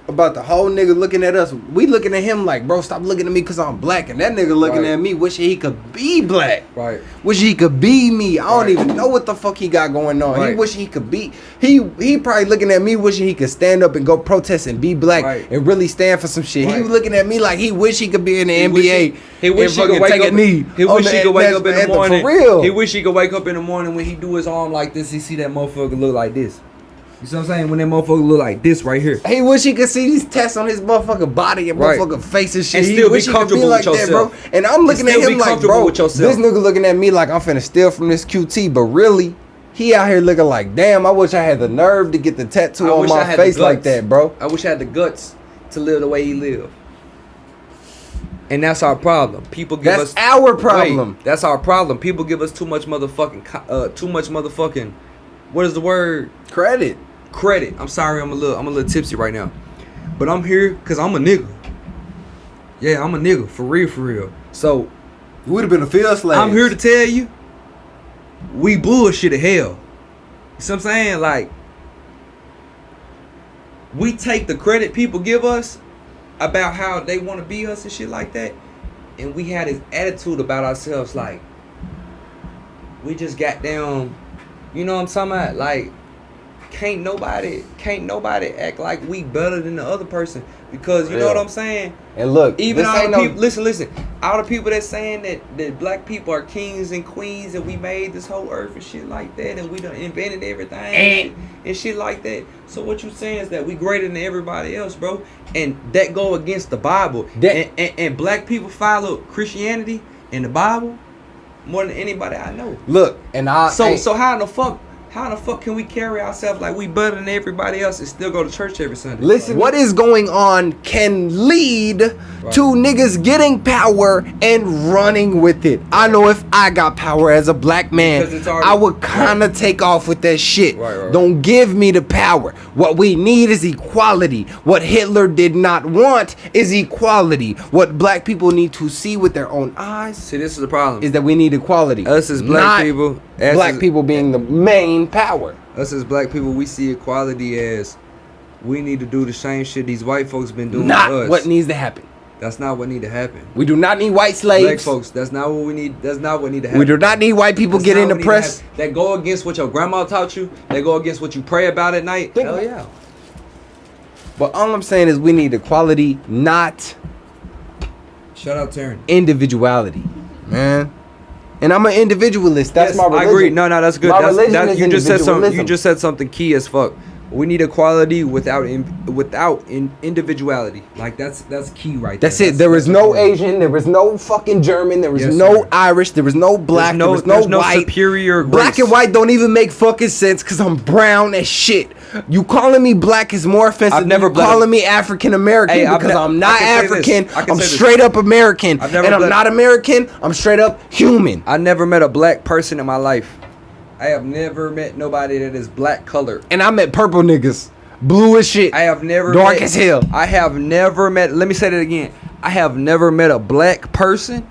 about the whole nigga looking at us. We looking at him like, bro, stop looking at me because I'm black. And that nigga looking at me wishing he could be black. Right. Wishing he could be me. I don't even know what the fuck he got going on. He wishing he could be. He probably looking at me wishing he could stand up and go protest and be black and really stand for some shit. He was looking at me like he wish he could be in the NBA. He wish he could wake up. He wish he could wake up in the morning. For real. He wish he could wake up in the morning when he do his arm like this. He see that motherfucker look like this. You see what I'm saying? When that motherfucker look like this right here. He wish he could see these tests on his motherfucking body and motherfucking face and shit. And still be comfortable with yourself. That, bro. And I'm looking at him like, bro, this nigga looking at me like I'm finna steal from this QT. But really, he out here looking like, damn, I wish I had the nerve to get the tattoo on my face like that, bro. I wish I had the guts to live the way he lived. And that's our problem. People give us... That's our problem. Wait, that's our problem. People give us too much motherfucking... What is the word? Credit. I'm sorry, I'm a little tipsy right now, but I'm here because I'm a nigga. Yeah, I'm a nigga for real. So you would have been a field slave. I'm here to tell you, we bullshit as hell. You see what I'm saying? Like, we take the credit people give us about how they want to be us and shit like that, and we had this attitude about ourselves like we just got down. You know what I'm talking about? Like. Can't nobody act like we better than the other person because you know what I'm saying. And look, even all the people. Listen. All the people that's saying that black people are kings and queens and we made this whole earth and shit like that and we done invented everything and shit like that. So what you saying is that we greater than everybody else, bro? And that go against the Bible. And black people follow Christianity and the Bible more than anybody I know. Look, and so how in the fuck? how the fuck can we carry ourselves like we better than everybody else and still go to church every Sunday? Listen, what is going on can lead to niggas getting power and running with it. I know if I got power as a black man, I would kind of take off with that shit. Don't give me the power. What we need is equality. What Hitler did not want is equality. What black people need to see with their own eyes. See, this is the problem. Is that we need equality. Us as black people, black people being the main power. Us as black people, we see equality as we need to do the same shit these white folks been doing to us. Not what needs to happen. That's not what need to happen. We do not need white slaves. Black folks, that's not what we need. That's not what need to happen. We do not need white people getting the press. That go against what your grandma taught you. That go against what you pray about at night. Hell yeah. But all I'm saying is we need equality, not shout out Taryn. Individuality, man. And I'm an individualist. That's my religion. I agree. No, that's good. My religion is you just said something. individualism. You just said something key as fuck. We need equality without individuality. Like that's key right there. That's it. There is no Asian. There is no fucking German. There is no Irish. There is no black. There is no white. Superior black and white don't even make fucking sense because I'm brown as shit. You calling me black is more offensive than you calling me African American because I'm not African. I'm straight up American. And I'm not American. I'm straight up human. I never met a black person in my life. I have never met nobody that is black colored. And I met purple niggas. Blue as shit. I have never dark as hell. I have never met, let me say that again. I have never met a black person.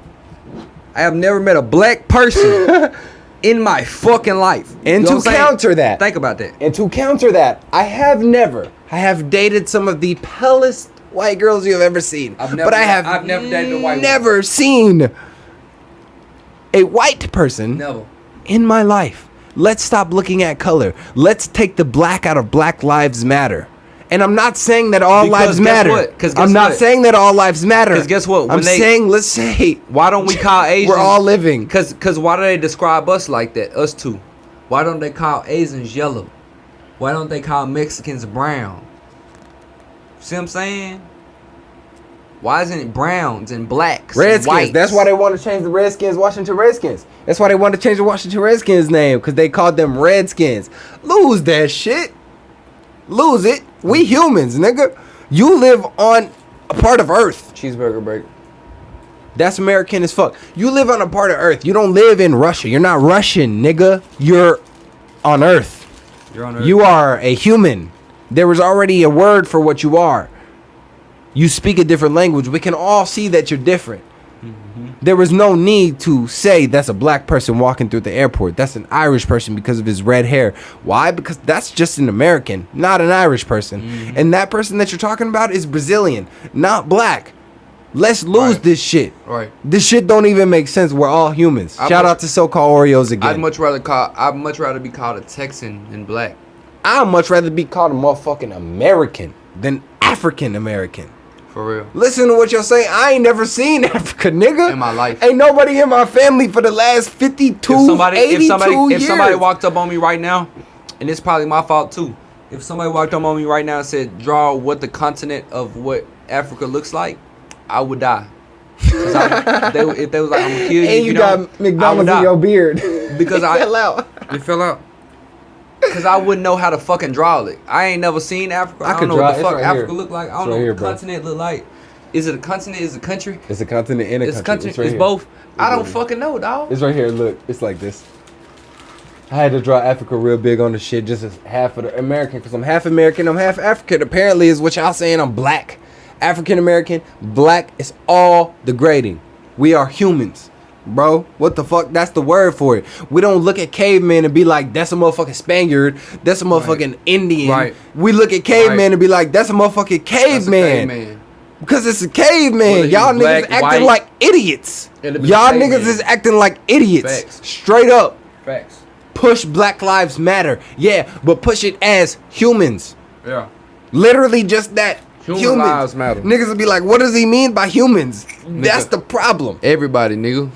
I have never met a black person in my fucking life. And to counter that. Think about that. And to counter that, I have dated some of the pallest white girls you have ever seen. I've never dated a white woman. Never seen a white person in my life. Let's stop looking at color. Let's take the black out of Black Lives Matter. And I'm not saying that all lives matter. I'm not saying that all lives matter. Because guess what? I'm saying, let's say, why don't we call Asians? We're all living. Because why do they describe us like that? Us two. Why don't they call Asians yellow? Why don't they call Mexicans brown? See what I'm saying? Why isn't it browns and blacks? Redskins. And whites? That's why they want to change the Redskins, Washington Redskins. That's why they want to change the Washington Redskins name, because they called them Redskins. Lose that shit. Lose it. We humans, nigga. You live on a part of Earth. Cheeseburger break. That's American as fuck. You live on a part of Earth. You don't live in Russia. You're not Russian, nigga. You're on Earth. You're on Earth. You are a human. There was already a word for what you are. You speak a different language. We can all see that you're different. There was no need to say that's a black person walking through the airport. That's an Irish person because of his red hair. Why? Because that's just an American, not an Irish person. And that person that you're talking about is Brazilian, not black. Let's lose this shit. This shit don't even make sense. We're all humans. Shout out to so-called Oreos again. I'd much rather be called a Texan than black. I'd much rather be called a motherfucking American than African American. For real. Listen to what you're saying. I ain't never seen Africa, nigga. In my life. Ain't nobody in my family for the last 52, 82 years. If somebody walked up on me right now, and it's probably my fault too. If somebody walked up on me right now and said, draw what the continent of what Africa looks like, I would die. If they was like, I'm gonna kill you, and you got McDonald's in your beard. Because it fell out. It fell out. Because I wouldn't know how to fucking draw it. I ain't never seen Africa. I don't know what the fuck Africa look like. I don't know what the continent look like. Is it a continent? Is it a country? It's a continent and a country. It's both. I don't fucking know, dog. It's right here. Look, it's like this. I had to draw Africa real big on the shit just as half of the American. Because I'm half American, I'm half African. Apparently is what y'all saying. I'm black. African American, black is all degrading. We are humans. Bro, what the fuck? That's the word for it. We don't look at cavemen and be like, that's a motherfucking Spaniard. That's a motherfucking Indian. Right. We look at cavemen and be like, that's a motherfucking caveman. Because it's a caveman. Y'all niggas acting like idiots. Y'all niggas is acting like idiots. Facts. Straight up. Facts. Push Black Lives Matter. Yeah, but push it as humans. Yeah. Literally just that. Human lives matter. Niggas will be like, what does he mean by humans? That's the problem. Everybody, nigga.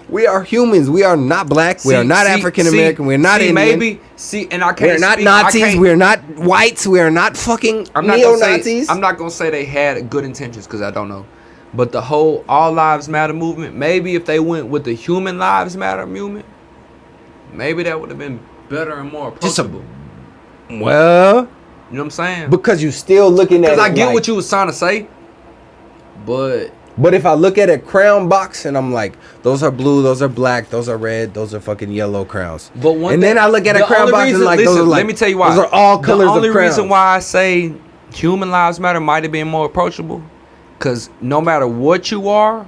We are humans. We are not black. We are not African American. We're not Indian. And I can't. We're not Nazis. We're not whites. We are not fucking neo-Nazis. I'm not gonna say they had good intentions because I don't know. But the whole All Lives Matter movement, maybe if they went with the Human Lives Matter movement, maybe that would have been better and more approachable. Well, you know what I'm saying? because you still looking at it. Because I get like, what you was trying to say, but if I look at a crown box and I'm like, those are blue, those are black, those are red, those are fucking yellow crowns. Then I look at a crown box and like, those are like, let me tell you why. Those are all colors of crowns. The only reason why I say human lives matter might have been more approachable, because no matter what you are,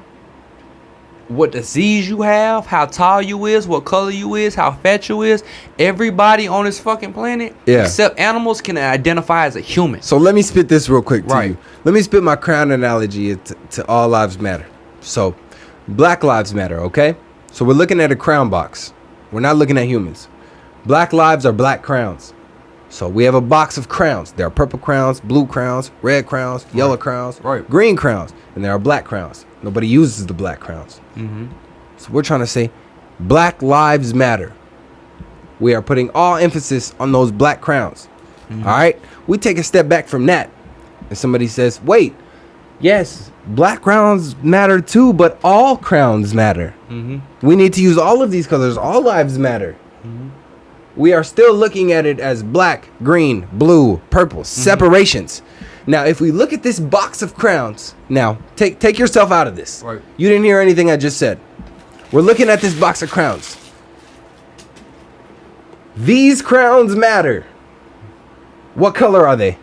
what disease you have, how tall you is, what color you is, how fat you is, everybody on this fucking planet, except animals, can identify as a human. So let me spit this real quick to you. Let me spit my crown analogy to all lives matter. So black lives matter, okay? So we're looking at a crown box. We're not looking at humans. Black lives are black crowns. So we have a box of crowns. There are purple crowns, blue crowns, red crowns, yellow crowns, green crowns, and there are black crowns. Nobody uses the black crowns. So we're trying to say black lives matter. We are putting all emphasis on those black crowns. All right? We take a step back from that, and somebody says, wait, yes, black crowns matter too, but all crowns matter. We need to use all of these colors. All lives matter. We are still looking at it as black, green, blue, purple, separations. Now, if we look at this box of crowns, now take yourself out of this. Right. You didn't hear anything I just said. We're looking at this box of crowns. These crowns matter. What color are they?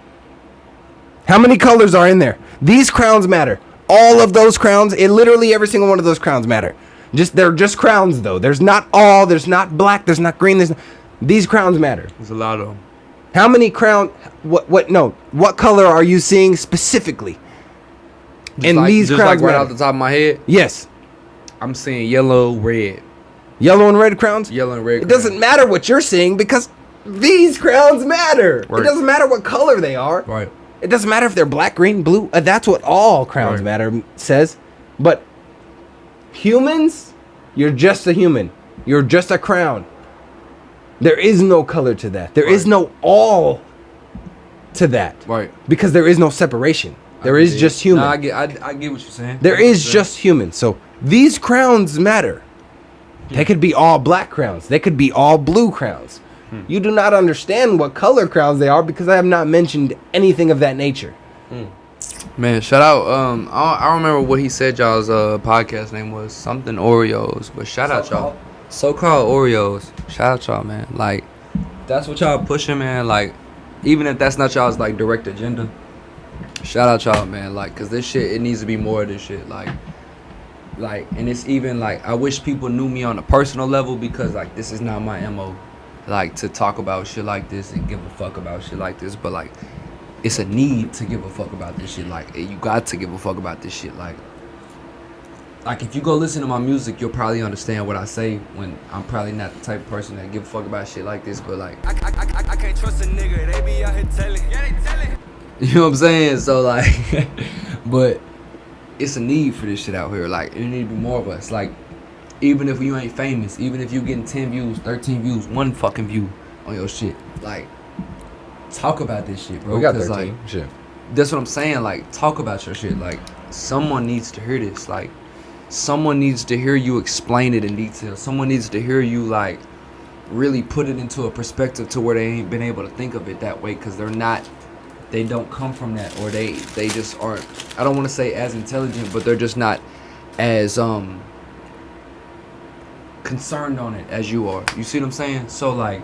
How many colors are in there? These crowns matter. All of those crowns, literally every single one of those crowns matter. They're just crowns though. There's not black, there's not green, these crowns matter. There's a lot of them. How many crown? What color are you seeing specifically? These crowns right off the top of my head. Yes, I'm seeing yellow, red. Yellow and red crowns. Yellow and red. It doesn't matter what you're seeing because these crowns matter. Right. It doesn't matter what color they are. Right. It doesn't matter if they're black, green, blue. That's what all crowns matter says. But humans, you're just a human. You're just a crown. There is no color to that. There is no all to that. Right. Because there is no separation. There is just human. Nah, I get what you're saying. There is just human. So these crowns matter. They could be all black crowns. They could be all blue crowns. You do not understand what color crowns they are because I have not mentioned anything of that nature. Man, shout out. I don't remember what he said y'all's podcast name was. Something Oreos. But shout out y'all. So-called Oreos. Shout out y'all, man. Like, that's what y'all pushing, man. Like, even if that's not y'all's, like, direct agenda, shout out y'all, man. Like, because this shit, it needs to be more of this shit. Like, and it's even, like, I wish people knew me on a personal level because, like, this is not my MO. Like, to talk about shit like this and give a fuck about shit like this. But, like, it's a need to give a fuck about this shit. Like, you got to give a fuck about this shit. Like, if you go listen to my music, you'll probably understand what I say when I'm probably not the type of person that give a fuck about shit like this, but like I can't trust a nigga, they be out here telling. Yeah, they telling. You know what I'm saying? So like but it's a need for this shit out here. Like, it need to be more of us. Like, even if you ain't famous, even if you getting 10 views, 13 views, 1 fucking view on your shit, like, talk about this shit, bro. We got 13. Like, shit. That's what I'm saying. Like, talk about your shit. Like, someone needs to hear this. Like, someone needs to hear you explain it in detail. Someone needs to hear you, like, really put it into a perspective to where they ain't been able to think of it that way, because they don't come from that, or they just aren't, I don't want to say as intelligent, but they're just not as concerned on it as you are. You see what I'm saying? So, like,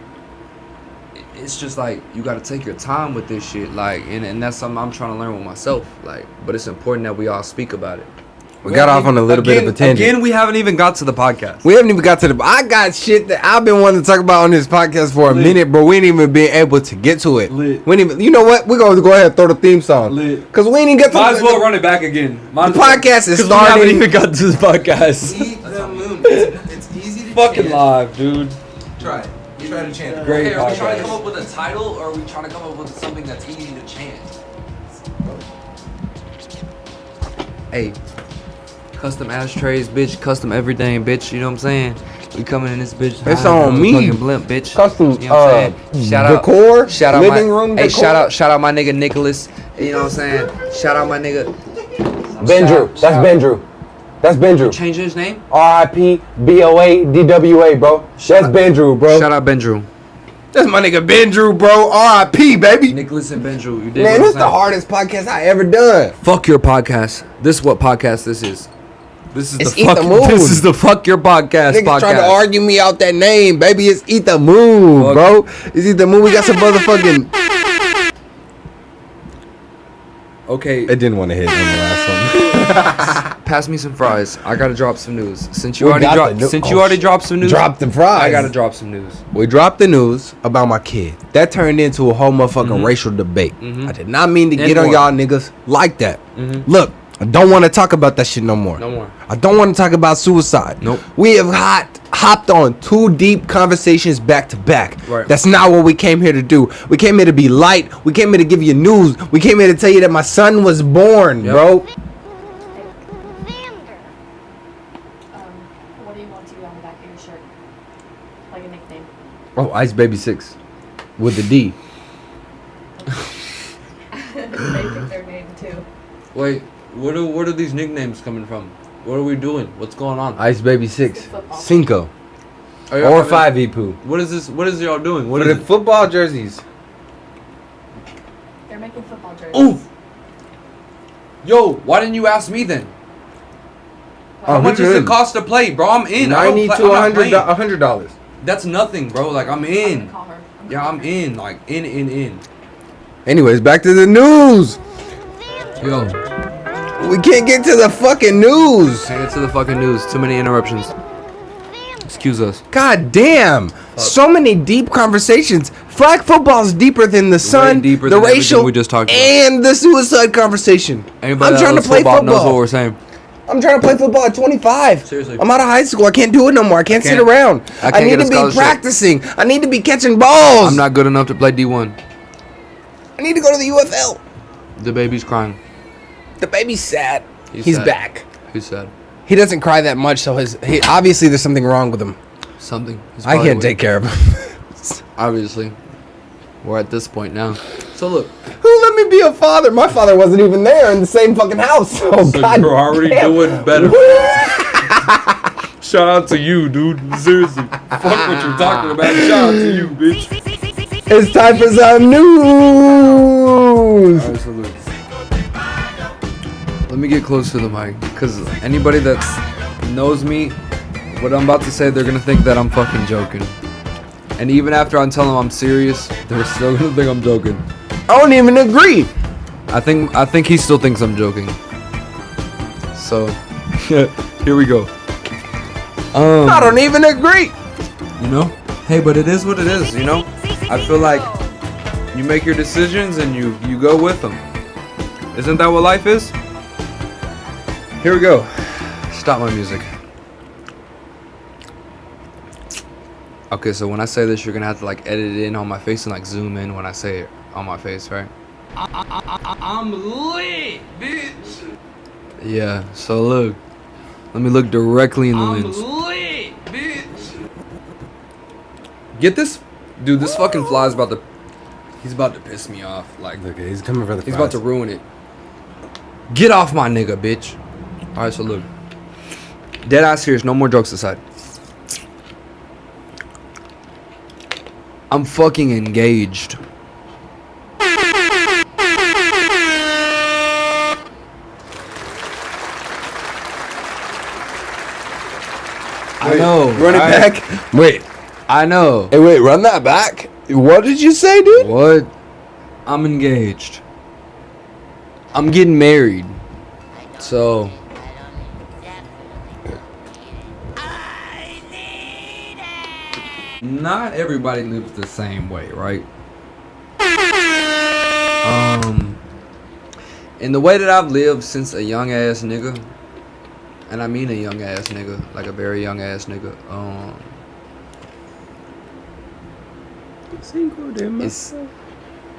it's just like, you got to take your time with this shit, like, and that's something I'm trying to learn with myself, like, but it's important that we all speak about it. We got off on a little bit of a tangent. Again, we haven't even got to the podcast. We haven't even got to I got shit that I've been wanting to talk about on this podcast for a minute, but we ain't even been able to get to it. Lit. We ain't even, you know what? We're going to go ahead and throw the theme song. Because we ain't even get to Might as well run it back again. The podcast is starting. We haven't even got to the podcast. Eat the moon. It's easy to fucking chant. live, dude. Try it. You try to chant. Great. Are we trying to come up with a title, or are we trying to come up with something that's easy to chant? Hey, custom ashtrays, bitch. Custom everything, bitch. You know what I'm saying? We coming in this bitch. It's on me. Fucking blimp, bitch. Custom, you know what I'm saying? Shout out, decor, shout out living my, room hey, decor. shout out my nigga Nicholas. You know what I'm saying? Shout out my nigga Bendrew. That's Bendrew. That's Bendrew. Change his name? RIP BOA DWA, bro. That's Bendrew, bro. Shout out Bendrew. That's my nigga Benjru, bro. R.I.P. baby. Nicholas and Benjru. You did. Man, this is the hardest podcast I ever done. Fuck your podcast. This is what podcast this is. This is It's the Eat fuck. the Moon. This is the fuck your podcast. Niggas trying to argue me out that name, baby. It's Eat the Moon, Fuck. bro. It's Eat the Moon. We got some motherfucking. Okay. It didn't want to hit on the last one. Pass me some fries. I gotta drop some news. Since you We already got dropped. the new- Since oh, you already dropped some news. Drop the fries. I gotta drop some news. We dropped the news about my kid. That turned into a whole motherfucking racial debate. I did not mean to And get on more. y'all niggas like that. Look, I don't want to talk about that shit no more. No more. I don't want to talk about suicide. Nope. We have hopped on 2 deep conversations back to back. Right. That's not what we came here to do. We came here to be light. We came here to give you news. We came here to tell you that my son was born, Yep. bro. What do you want to be on the back of your shirt? Like a nickname. Oh, Ice Baby 6 with the D. They pick their name too. Wait. Where are these nicknames coming from? What are we doing? What's going on? Ice Baby 6. Football. Cinco. Are y'all Or having- 5 Ipu. What is this? What is y'all doing? What For is the it? football jerseys. They're making football jerseys. Ooh. Yo, why didn't you ask me then? Oh, How much we does good. it cost to play, bro? I'm in. I don't 90 play- to I'm not playing. $100. That's nothing, bro. Like I'm I'm in. gonna call her. Yeah, I'm in. Like in. Anyways, back to the news. Yo, We can't get to the fucking news. take it to the fucking news. Too many interruptions. Excuse us. God damn. So many deep conversations. Flag football's deeper than the sun, deeper the than everything racial, we just talked about. and the suicide conversation. Anybody I'm trying to that play knows football knows what football. we're saying. I'm trying to play football at 25. Seriously. I'm out of high school. I can't do it no more. I can't sit can't- around. I I can't need get a to be scholarship. practicing. I need to be catching balls. I'm not good enough to play D1. I need to go to the UFL. The baby's crying. The baby's sad. He's He's sad. back. Who said He doesn't cry that much, so obviously there's something wrong with him. something? He's I probably can't with- take care of him. Obviously, we're at this point now. So look, Who let me be a father? My father wasn't even there in the same fucking house. Oh, so God you're already damn. doing better. Shout out to you, dude. Seriously, fuck what you're talking about. Shout out to you, bitch. It's time for some news. Alright, so look. Let me get close to the mic, because anybody that knows me, what I'm about to say, they're gonna think that I'm fucking joking. And even after I tell them I'm serious, they're still gonna think I'm joking. I don't even agree. I think he still thinks I'm joking. So, here we go. I don't even agree. You know? Hey, but it is what it is, you know? I feel like you make your decisions and you go with them. Isn't that what life is? Here we go. Stop my music. Okay, so when I say this, you're gonna have to like edit it in on my face and like zoom in when I say it on my face, right? I'm lit, bitch. Yeah, so look. Let me look directly in the I'm lens. lit, bitch. Get this? Dude, this fucking fly is about to... He's about to piss me off. Like, Okay, he's coming for the he's about to ruin it. Get off my nigga, bitch. Alright, so look. Dead ass serious, no more jokes aside. I'm fucking engaged. I know. Run it right? back. Wait. I know. Hey, wait. Run that back. What did you say, dude? What? I'm engaged. I'm getting married. So. Not everybody lives the same way, right? In the way that I've lived since a young ass nigga, and I mean a young ass nigga, like a very young ass nigga,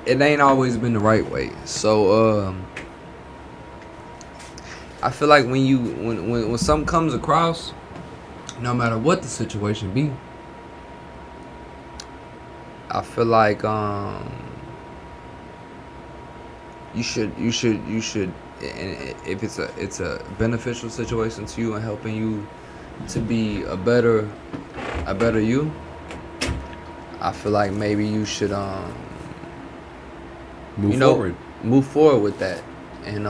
it ain't always been the right way. So I feel like when something comes across, no matter what the situation be, I feel like you should and if it's a beneficial situation to you and helping you to be a better you, I feel like maybe you should move forward with that, and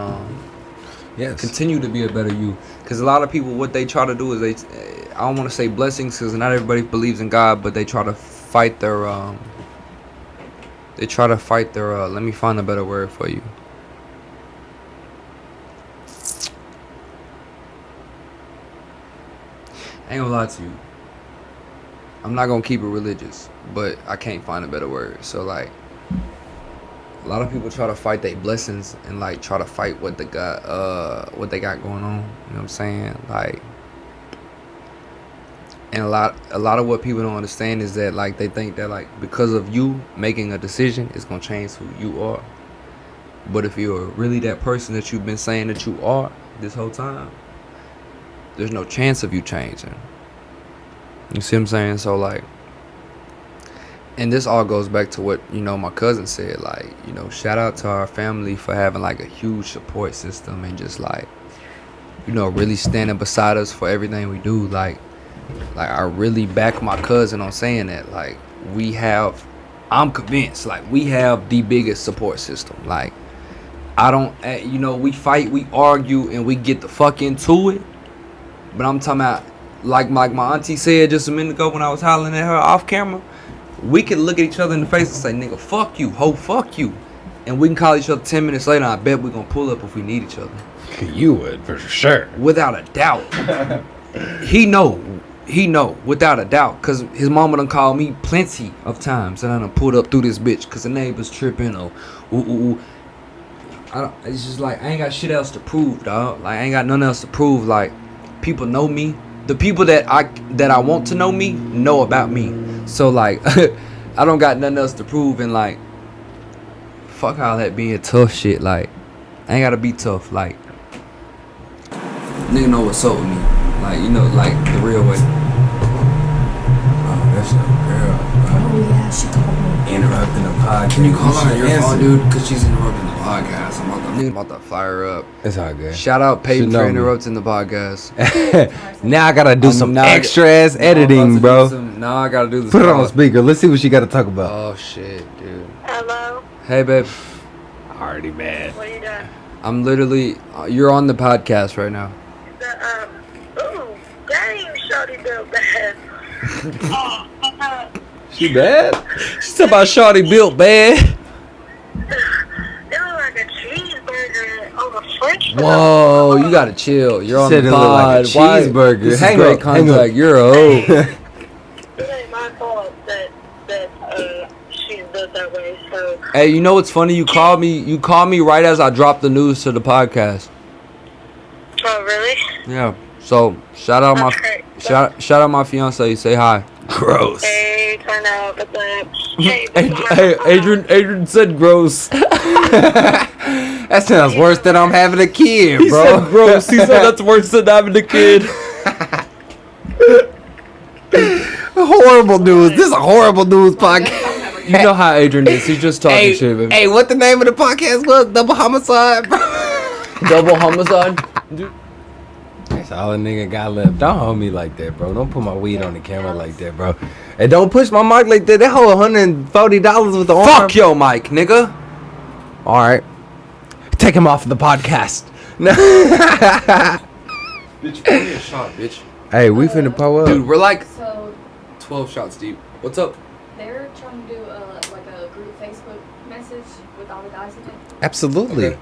continue to be a better you. Because a lot of people, what they try to do is I don't want to say blessings, because not everybody believes in God, but they try to fight their let me find a better word for you. I ain't gonna lie to you. I'm not gonna keep it religious, but I can't find a better word. So like, a lot of people try to fight their blessings and like try to fight what they got going on. You know what I'm saying? Like, and a lot of what people don't understand is that like they think that like because of you making a decision, it's gonna change who you are. But if you're really that person that you've been saying that you are this whole time, there's no chance of you changing. You see what I'm saying? So like, and this all goes back to what, you know, my cousin said, like, you know, shout out to our family for having like a huge support system and just like, you know, really standing beside us for everything we do. Like I really back my cousin on saying that. Like, I'm convinced, like, we have the biggest support system. Like, you know, we fight, we argue, and we get the fuck into it. But I'm talking about, like my auntie said just a minute ago when I was hollering at her off camera, we can look at each other in the face and say, nigga, fuck you, ho, fuck you. And we can call each other 10 minutes later, and I bet we're going to pull up if we need each other. You would, for sure. Without a doubt. He know, without a doubt. Because his mama done called me plenty of times, and I done pulled up through this bitch because the neighbor's tripping or ooh. It's just like, I ain't got shit else to prove, dog. Like, I ain't got nothing else to prove. Like, people know me. The people that I want to know me know about me. So like, I don't got nothing else to prove, and like, fuck all that being tough shit. Like, I ain't gotta be tough. Like, nigga know what's up with me. Like, you know, like the real way. Oh, that's your girl. Oh yeah, she called me. Interrupting the podcast. Can you call her on your phone, dude? Because she's interrupting the podcast. I'm about to fire her up. It's all good. Shout out Peyton for interrupting the podcast. Now I gotta do some extra ass editing, bro. Now I gotta do this. Put it on speaker. Let's see what she got to talk about. Oh shit, dude. Hello. Hey, babe. Already mad. What are you doing? I'm literally. You're on the podcast right now. Ooh, dang, shorty built bad. She bad? She's talking about shawty built bad. It looked like a cheeseburger on a French fry. Whoa, you gotta chill. You're on the Said it looked like pod. a cheeseburger. This is Hang great up, hang contact. up. You're a hoe. It ain't my fault that she's built that way. So. Hey, you know what's funny? You called me right as I dropped the news to the podcast. Oh really? Yeah. So shout out my fiance. Say hi. Gross. Hey, turn out the lamp. Hey, Adrian said gross. That sounds worse than I'm having a kid, He bro. said gross. He said that's worse than having a kid. Horrible news. This is a horrible news podcast. You know how Adrian is. He's just talking shit, baby. Hey, what the name of the podcast was? Double Homicide, bro. Double homicide. Dude. That's all a nigga got left. Don't hold me like that, bro. Don't put my weed on the camera like that, bro. And don't push my mic like that. That whole $140 with the arm. Fuck your mic, nigga. All right. Take him off of the podcast. Bitch, pour me a shot, bitch. Hey, we finna pull up. Dude, we're like So 12 shots deep. What's up? they're trying to do like a group Facebook message with all the guys in it. Absolutely. Okay.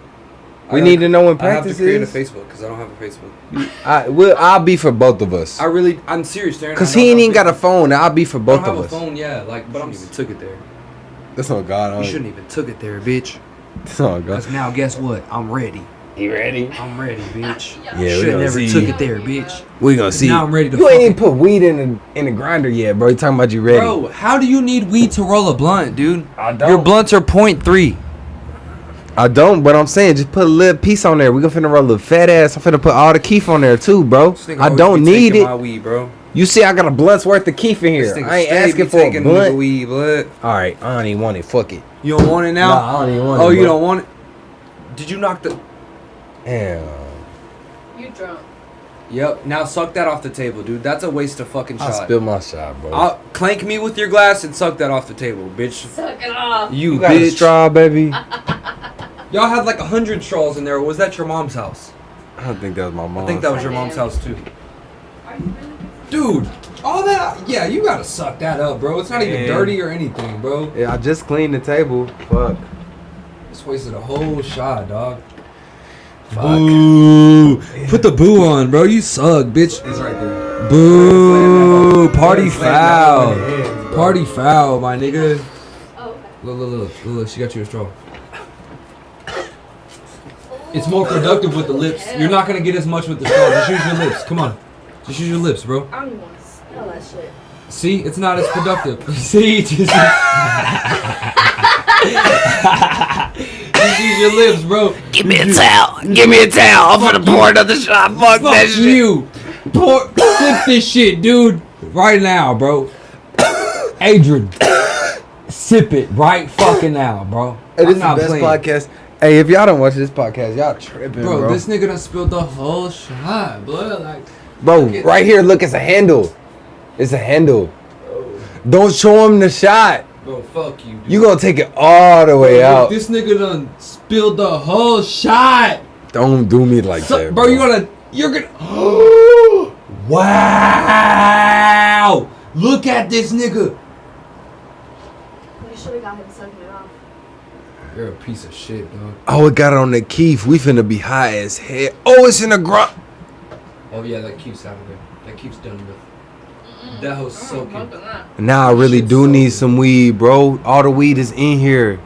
We need to know when I have to practice create a is. Facebook because I don't have a Facebook. I'll be for both of us. I'm serious, Darren. Cause he ain't even got a phone. I'll be for I both don't of have us. a phone, yeah. Like, but I shouldn't even took it there. That's on God. You shouldn't even took it there, bitch. That's on God. Because now, guess what? I'm ready. You ready? I'm ready, bitch. Yeah, we Should gonna never see. took it there, bitch. We gonna see. Now I'm ready to. You ain't even put weed in the grinder yet, bro. You talking about you ready? Bro, how do you need weed to roll a blunt, dude? I don't. Your blunts are 0.3. I don't, but I'm saying just put a little piece on there. We gonna finna roll a fat ass. I'm finna put all the keef on there too, bro. I don't need it. My weed, bro. You see, I got a blunt's worth of keef in here. I ain't asking for a blunt. Weed, blood. All right, I don't even want it. Fuck it. You don't want it now? Nah, I don't even want it. Oh, you bro. don't want it? Did you knock the? Damn. You drunk. Yep. Now suck that off the table, dude. That's a waste of fucking shot. I spilled my shot, bro. Clank me with your glass and suck that off the table, bitch. Suck it off. You got a bitch. straw, baby. Y'all had like 100 straws in there. Or was that your mom's house? I don't think that was my mom. I think that was your mom's house too. Are you really? Dude, all that. Yeah, you gotta suck that up, bro. It's not even dirty or anything, bro. Yeah, I just cleaned the table. Fuck. Just wasted a whole shot, dog. Fuck. Boo. Put the boo on, bro. You suck, bitch. It's right there. Boo. Party foul. Hands, Party foul, my nigga. Oh, okay. Look. She got you a straw. It's more productive with the lips. You're not gonna get as much with the straw. Just use your lips. Come on. Just use your lips, bro. I don't even want to smell that shit. See, it's not as productive. See, just use your lips, bro. Give me a towel. Give me a towel. I'm gonna pour another shot. Fuck that Fuck shit. you. Sip this shit, dude. Right now, bro. Adrian. Sip it right fucking now, bro. Hey, this is I'm the not best playing. podcast. Hey, if y'all don't watch this podcast, y'all tripping, bro. This nigga done spilled the whole shot, blood. Like, Bro, right here, look, it's a handle. It's a handle. Don't show him the shot. bro, fuck you, dude. You gonna take it all the way out. This nigga done spilled the whole shot. Don't do me like that, Bro, you're gonna. Wow! Look at this nigga. You should have got him sucking it off. You're a piece of shit, dog. Oh, it got on the Keith. We finna be high as hell. Oh, it's in the ground. Oh yeah, that keeps out of there. That keeps done with. That hoe's soaking. Now I really Shit's do so need good. some weed, bro. All the weed is in here.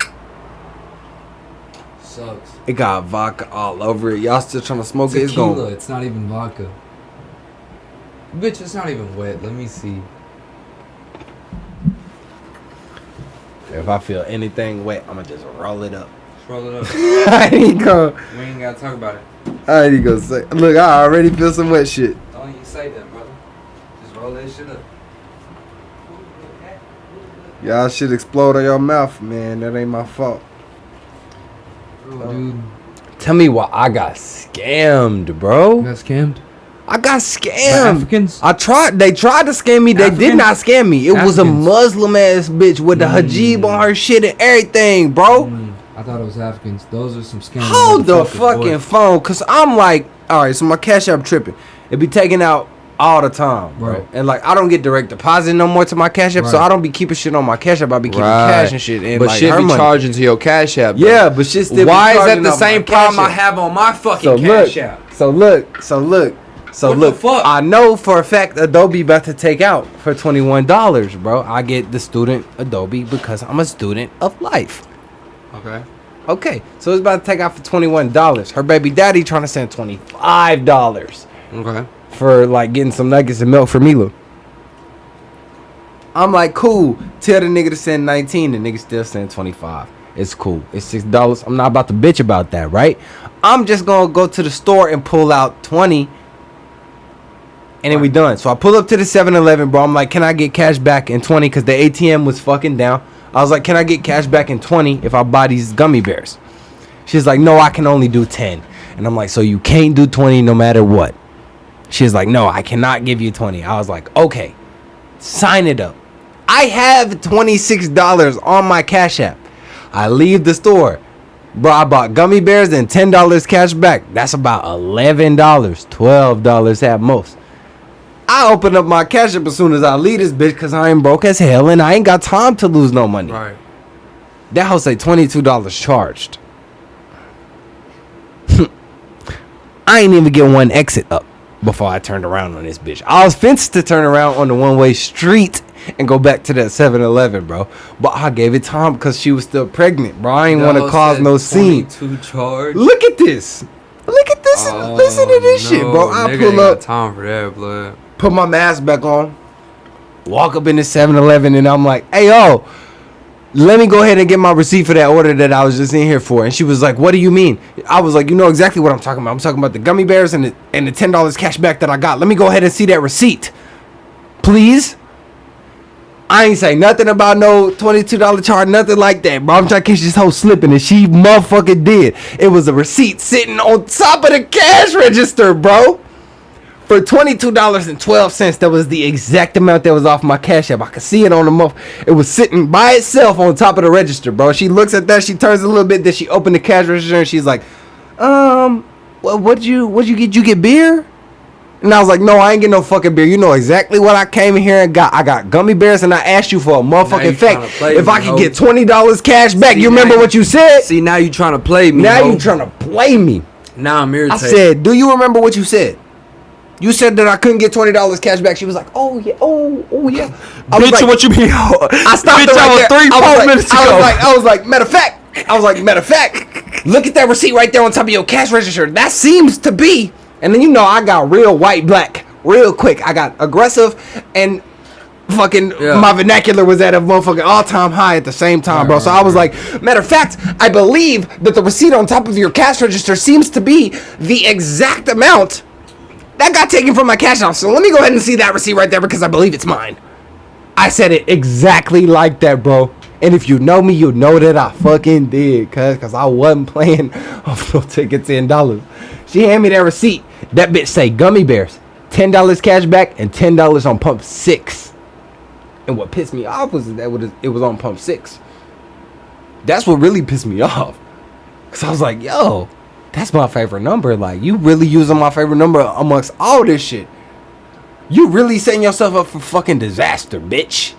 Sucks. It got vodka all over it. Y'all still trying to smoke it? It's Tequila. going. It's not even vodka. Bitch, it's not even wet. Let me see. If I feel anything wet, I'ma just roll it up. Just roll it up. I ain't gonna. We ain't gotta talk about it. I ain't gonna say. Look, I already feel some wet shit. Don't even say that, brother. Just roll that shit up. Y'all shit explode on your mouth, man. That ain't my fault. Dude. Tell me why I got scammed, bro. You got scammed? I got By scammed. Africans? They tried to scam me. They did Africans? not scam me. It was a Africans. Muslim ass bitch with the hijab on her shit and everything, bro. I thought it was Africans. Those are some scams. Hold the fucking phone, cause I'm like, all right, so my Cash App tripping. It be taken out all the time, bro. Right. And like, I don't get direct deposit no more to my Cash App, so Right. I don't be keeping shit on my Cash App. I be keeping cash and shit. And But like, shit her be money. charging to your Cash App. though. Yeah, but shit still. Why be is that charging the off my same Cash problem I App. have on my fucking So look, Cash App. so look. What the fuck? I know for a fact Adobe about to take out for $21, bro. I get the student Adobe because I'm a student of life. Okay. Okay, so it's about to take out for $21. Her baby daddy trying to send $25 Okay. for like getting some nuggets and milk for Mila. I'm like, cool. Tell the nigga to send 19. The nigga still send 25. It's cool. It's $6. I'm not about to bitch about that, right? I'm just gonna go to the store and pull out 20. And then we done. So I pull up to the 7-Eleven, bro. I'm like, can I get cash back in 20? Because the ATM was fucking down. I was like, can I get cash back in 20 if I buy these gummy bears? She's like, no, I can only do 10. And I'm like, so you can't do 20 no matter what? She's like, no, I cannot give you 20. I was like, okay, sign it up. I have $26 on my Cash App. I leave the store. Bro, I bought gummy bears and $10 cash back. That's about $11, $12 at most. I open up my Cash App as soon as I leave this bitch because I ain't broke as hell and I ain't got time to lose no money. Right. That house say $22 charged. I ain't even get one exit up before I turned around on this bitch. I was fenced to turn around on the one-way street and go back to that 7-Eleven, bro. But I gave it time because she was still pregnant, bro. I ain't want to cause no scene. Charge. Look at this. Look at this. And listen to this shit, bro. I pull up, Time for that, blood. put my mask back on, walk up in the 7-Eleven, and I'm like, hey, yo, let me go ahead and get my receipt for that order that I was just in here for. And she was like, what do you mean? I was like, you know exactly what I'm talking about. I'm talking about the gummy bears and the $10 cash back that I got. Let me go ahead and see that receipt, please. I ain't say nothing about no $22 charge, nothing like that, bro. I'm trying to catch this whole slipping, and she motherfucking did. It was a receipt sitting on top of the cash register, bro, for for $22.12. That was the exact amount that was off my Cash App. I could see it on the month. It was sitting by itself on top of the register, bro. She looks at that. She turns a little bit. Then she opened the cash register and she's like, well, what'd you get? You get beer? And I was like, no, I ain't get no fucking beer. You know exactly what I came in here and got. I got gummy bears, and I asked you for a motherfucking fact. If I could get $20 cash back, you remember what you said? See, now you trying to play me. Now you trying to play me. Now I'm irritated. I said, do you remember what you said? You said that I couldn't get $20 cash back. She was like, oh yeah, oh yeah. Bitch, like, what you mean? I stopped bitch, right there. 3-4 minutes ago. I was like, matter of fact, look at that receipt right there on top of your cash register. That seems to be. And then you know I got real white black real quick. I got aggressive and fucking my vernacular was at a motherfucking all-time high at the same time, bro. So I was like, matter of fact, I believe that the receipt on top of your cash register seems to be the exact amount that got taken from my cash out. So let me go ahead and see that receipt right there because I believe it's mine. I said it exactly like that, bro. And if you know me, you know that I fucking did, cause I wasn't playing off no ticket $10. She handed me that receipt. That bitch say gummy bears, $10 cash back, and $10 on pump 6. And what pissed me off was that it was on pump 6. That's what really pissed me off. Cause I was like, yo, that's my favorite number. Like, you really using my favorite number amongst all this shit. You really setting yourself up for fucking disaster, bitch.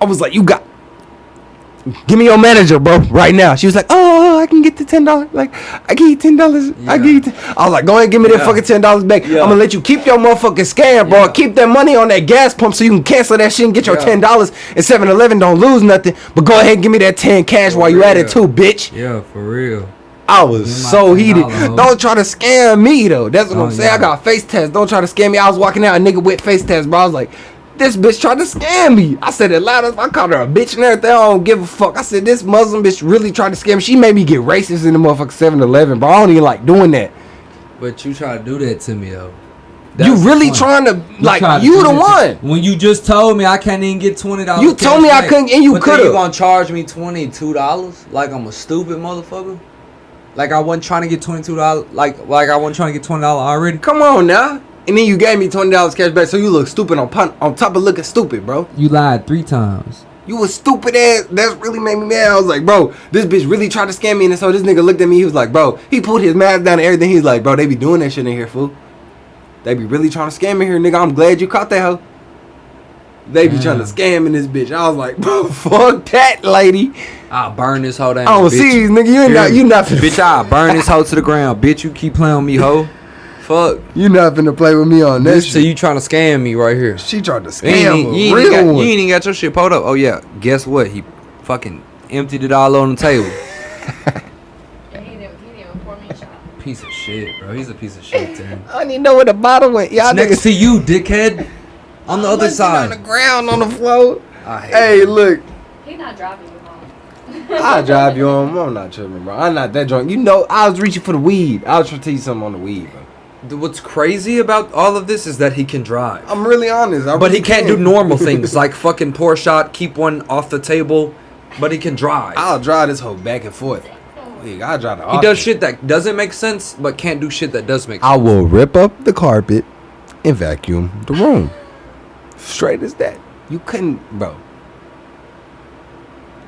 I was like, give me your manager, bro, right now. She was like, oh, I can get the $10. Like, I give you $10. Yeah. I give you I was like, go ahead and give me that fucking $10 back. Yeah. I'm gonna let you keep your motherfucking scam, bro. Keep that money on that gas pump so you can cancel that shit and get your $10. And 7-Eleven don't lose nothing. But go ahead and give me that 10 cash while you at it too, bitch. Yeah, for real. I was so heated. Don't try to scam me, though. That's what I'm saying. I got face tests. Don't try to scam me. I was walking out, a nigga with face tests, bro. I was like, this bitch tried to scam me. I said it loud as I called her a bitch and everything. I don't give a fuck. I said this Muslim bitch really tried to scam me. She made me get racist in the motherfucking 7-Eleven, bro. I don't even like doing that. But you try to do that to me, though. You really trying to, like, you the one. When you just told me I can't even get $20. You told me I couldn't, and you could have. You gonna charge me $22? Like I'm a stupid motherfucker? Like I wasn't trying to get $22. Like I wasn't trying to get $20 already? Come on now. And then you gave me $20 cash back, so you look stupid on top of looking stupid, bro. You lied 3 times. You was stupid ass. That's really made me mad. I was like, bro, this bitch really tried to scam me. And so this nigga looked at me. He was like, bro, he pulled his mask down and everything. He's like, bro, they be doing that shit in here, fool. They be really trying to scam me here, nigga. I'm glad you caught that hoe. They be trying to scam in this bitch. I was like, bro, fuck that, lady. I'll burn this hoe down. I don't see these, nigga. You not bitch, I'll burn this hoe to the ground. Bitch, you keep playing with me, hoe. Fuck. You not finna play with me on this shit. So you trying to scam me right here. She tried to scam me. You ain't even got your shit pulled up. Oh yeah. Guess what? He fucking emptied it all on the table. He didn't even pour me a shot. Piece of shit, bro. He's a piece of shit, Tim. I didn't even know where the bottle went. Y'all next to you, dickhead. On the other side. On the ground, on the floor. Hey, look. He not driving you home. I'll drive you home. I'm not tripping, bro. I'm not that drunk. You know, I was reaching for the weed. I was trying to tell you something on the weed, bro. What's crazy about all of this is that he can drive. I'm really honest. But he can't do normal things like fucking pour a shot, keep one off the table, but he can drive. I'll drive this whole back and forth. I'll drive the He does shit that doesn't make sense, but can't do shit that does make sense. I will rip up the carpet and vacuum the room. Straight as that. You couldn't, bro.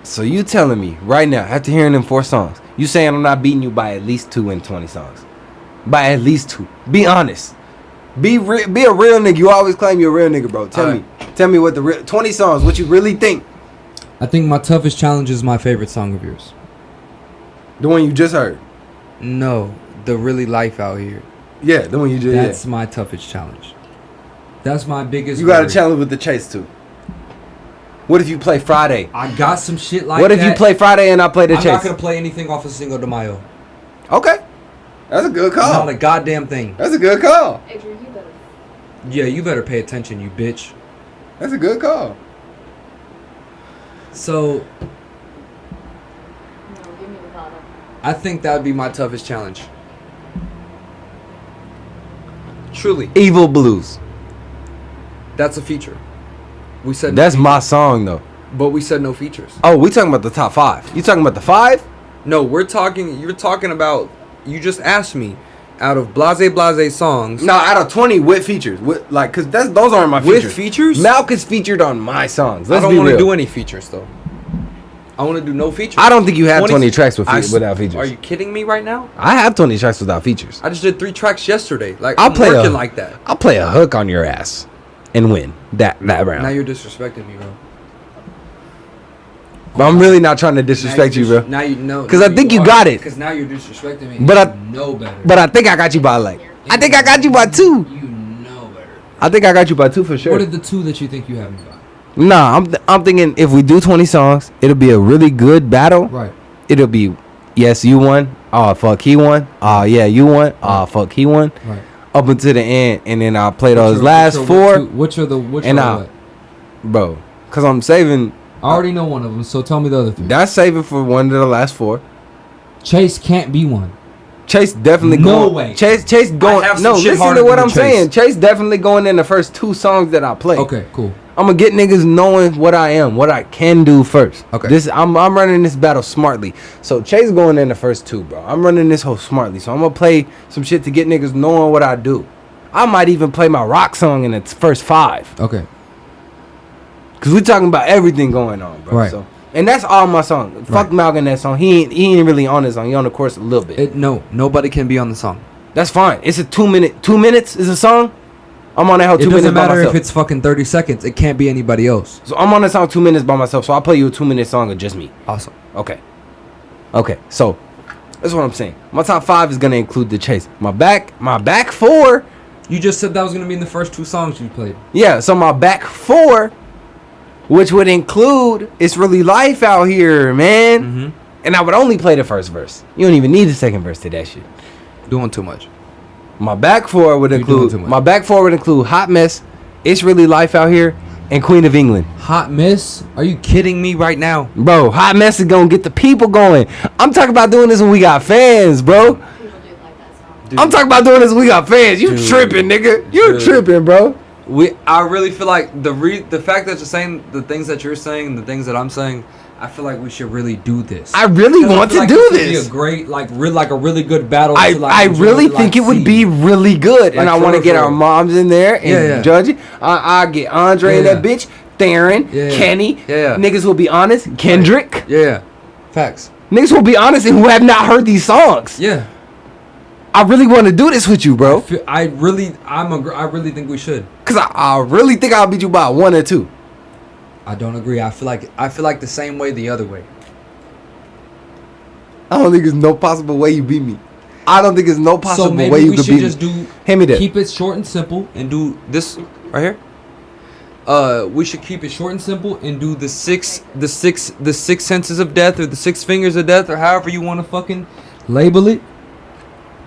So you telling me right now, after hearing them 4 songs, you saying I'm not beating you by at least 2 in 20 songs? By at least 2. Be honest. Be a real nigga. You always claim you're a real nigga, bro. Tell me what the real 20 songs, what you really think. I think my toughest challenge is my favorite song of yours. The one you just heard. No, the really life out here. Yeah, the one you just That's my toughest challenge. That's my biggest You got a challenge with the chase too. What if you play Friday? I got some shit like that. What if you play Friday and I play the chase? I'm not gonna play anything off of Cinco de Mayo. Okay. That's a good call. Not a goddamn thing. That's a good call. Adrian, you better. Yeah, you better pay attention, you bitch. That's a good call. So, No, give me the bottle. I think that would be my toughest challenge. Truly. Evil Blues. That's a feature. We said That's my song though. But we said no features. Oh, we talking about the top 5. You talking about the 5? No, you're talking about, you just asked me, out of blase songs. No, out of 20 with features, cause those aren't my features. With features? Malk is featured on my songs. I don't want to do any features though. I want to do no features. I don't think you have 20 tracks without features. Are you kidding me right now? I have 20 tracks without features. I just did 3 tracks yesterday. Like I'm working like that. I'll play a hook on your ass and win that round. Now you're disrespecting me, bro. But I'm really not trying to disrespect you, bro. Now you know. Because I think you got it. Because now you're disrespecting me. But you I know better. But I think I got you by I think I got you by 2. You know better. I think I got you by 2 for sure. What are the 2 that you think you have me by? Nah, I'm thinking if we do 20 songs, it'll be a really good battle. Right. It'll be, yes, you won. Oh, fuck, he won. Oh, yeah, you won. Oh, fuck, he won. Right. Up until the end, and then I'll play those last 4. Which are what? Bro, because I'm saving. I already know one of them, so tell me the other 3. That's saving for one of the last 4. Chase can't be one. Chase definitely no going. way. Chase going. No, listen to what I'm saying. Chase definitely going in the first 2 songs that I play. Okay, cool. I'm gonna get niggas knowing what I am, what I can do first. Okay. I'm running this battle smartly. So Chase going in the first 2, bro. I'm running this whole smartly. So I'm gonna play some shit to get niggas knowing what I do. I might even play my rock song in its first 5. Okay. Cause we talking about everything going on, bro. Right. So, and that's all my song. Fuck Malcolm that song. He ain't really on this song. He on the chorus a little bit. Nobody can be on the song. That's fine. It's a 2 minute. 2 minutes is a song. I'm on that whole 2 minutes by myself. It doesn't matter if it's fucking 30 seconds. It can't be anybody else. So I'm on that song 2 minutes by myself. So I'll play you a 2 minute song of just me. Awesome. Okay. So that's what I'm saying. My top 5 is gonna include the Chase. My back 4. You just said that was gonna be in the first 2 songs you played. Yeah. So my back 4, which would include "It's Really Life Out Here," man. Mm-hmm. And I would only play the first verse. You don't even need the second verse to that shit. Doing too much. My back 4 would include "Hot Mess," "It's Really Life Out Here," and "Queen of England." Hot Miss? Are you kidding me right now? Bro, "Hot Mess" is gonna get the people going. I'm talking about doing this when we got fans, bro. People do like that song. Dude. I'm talking about doing this when we got fans. You tripping, nigga. You tripping, bro. I really feel like the fact that you're saying the things that you're saying and the things that I'm saying, I feel like we should really do this. I really want to do this. Would be a great, like a really good battle. I really think it would be really good, and I want to get our moms in there and judge it. I get Andre and that bitch, Theron, Kenny. Niggas will be honest. Kendrick. Yeah. Facts. Niggas will be honest and who have not heard these songs. Yeah. I really want to do this with you, bro. I really think we should. Cause I really think I'll beat you by 1 or 2. I don't agree. I feel like the same way the other way. I don't think there's no possible way you beat me. I don't think there's no possible way you could beat me. So maybe we should just do. Hand me that. Keep it short and simple and do This right here. we should keep it short and simple and do the six senses of death or the 6 fingers of death or however you want to fucking label it.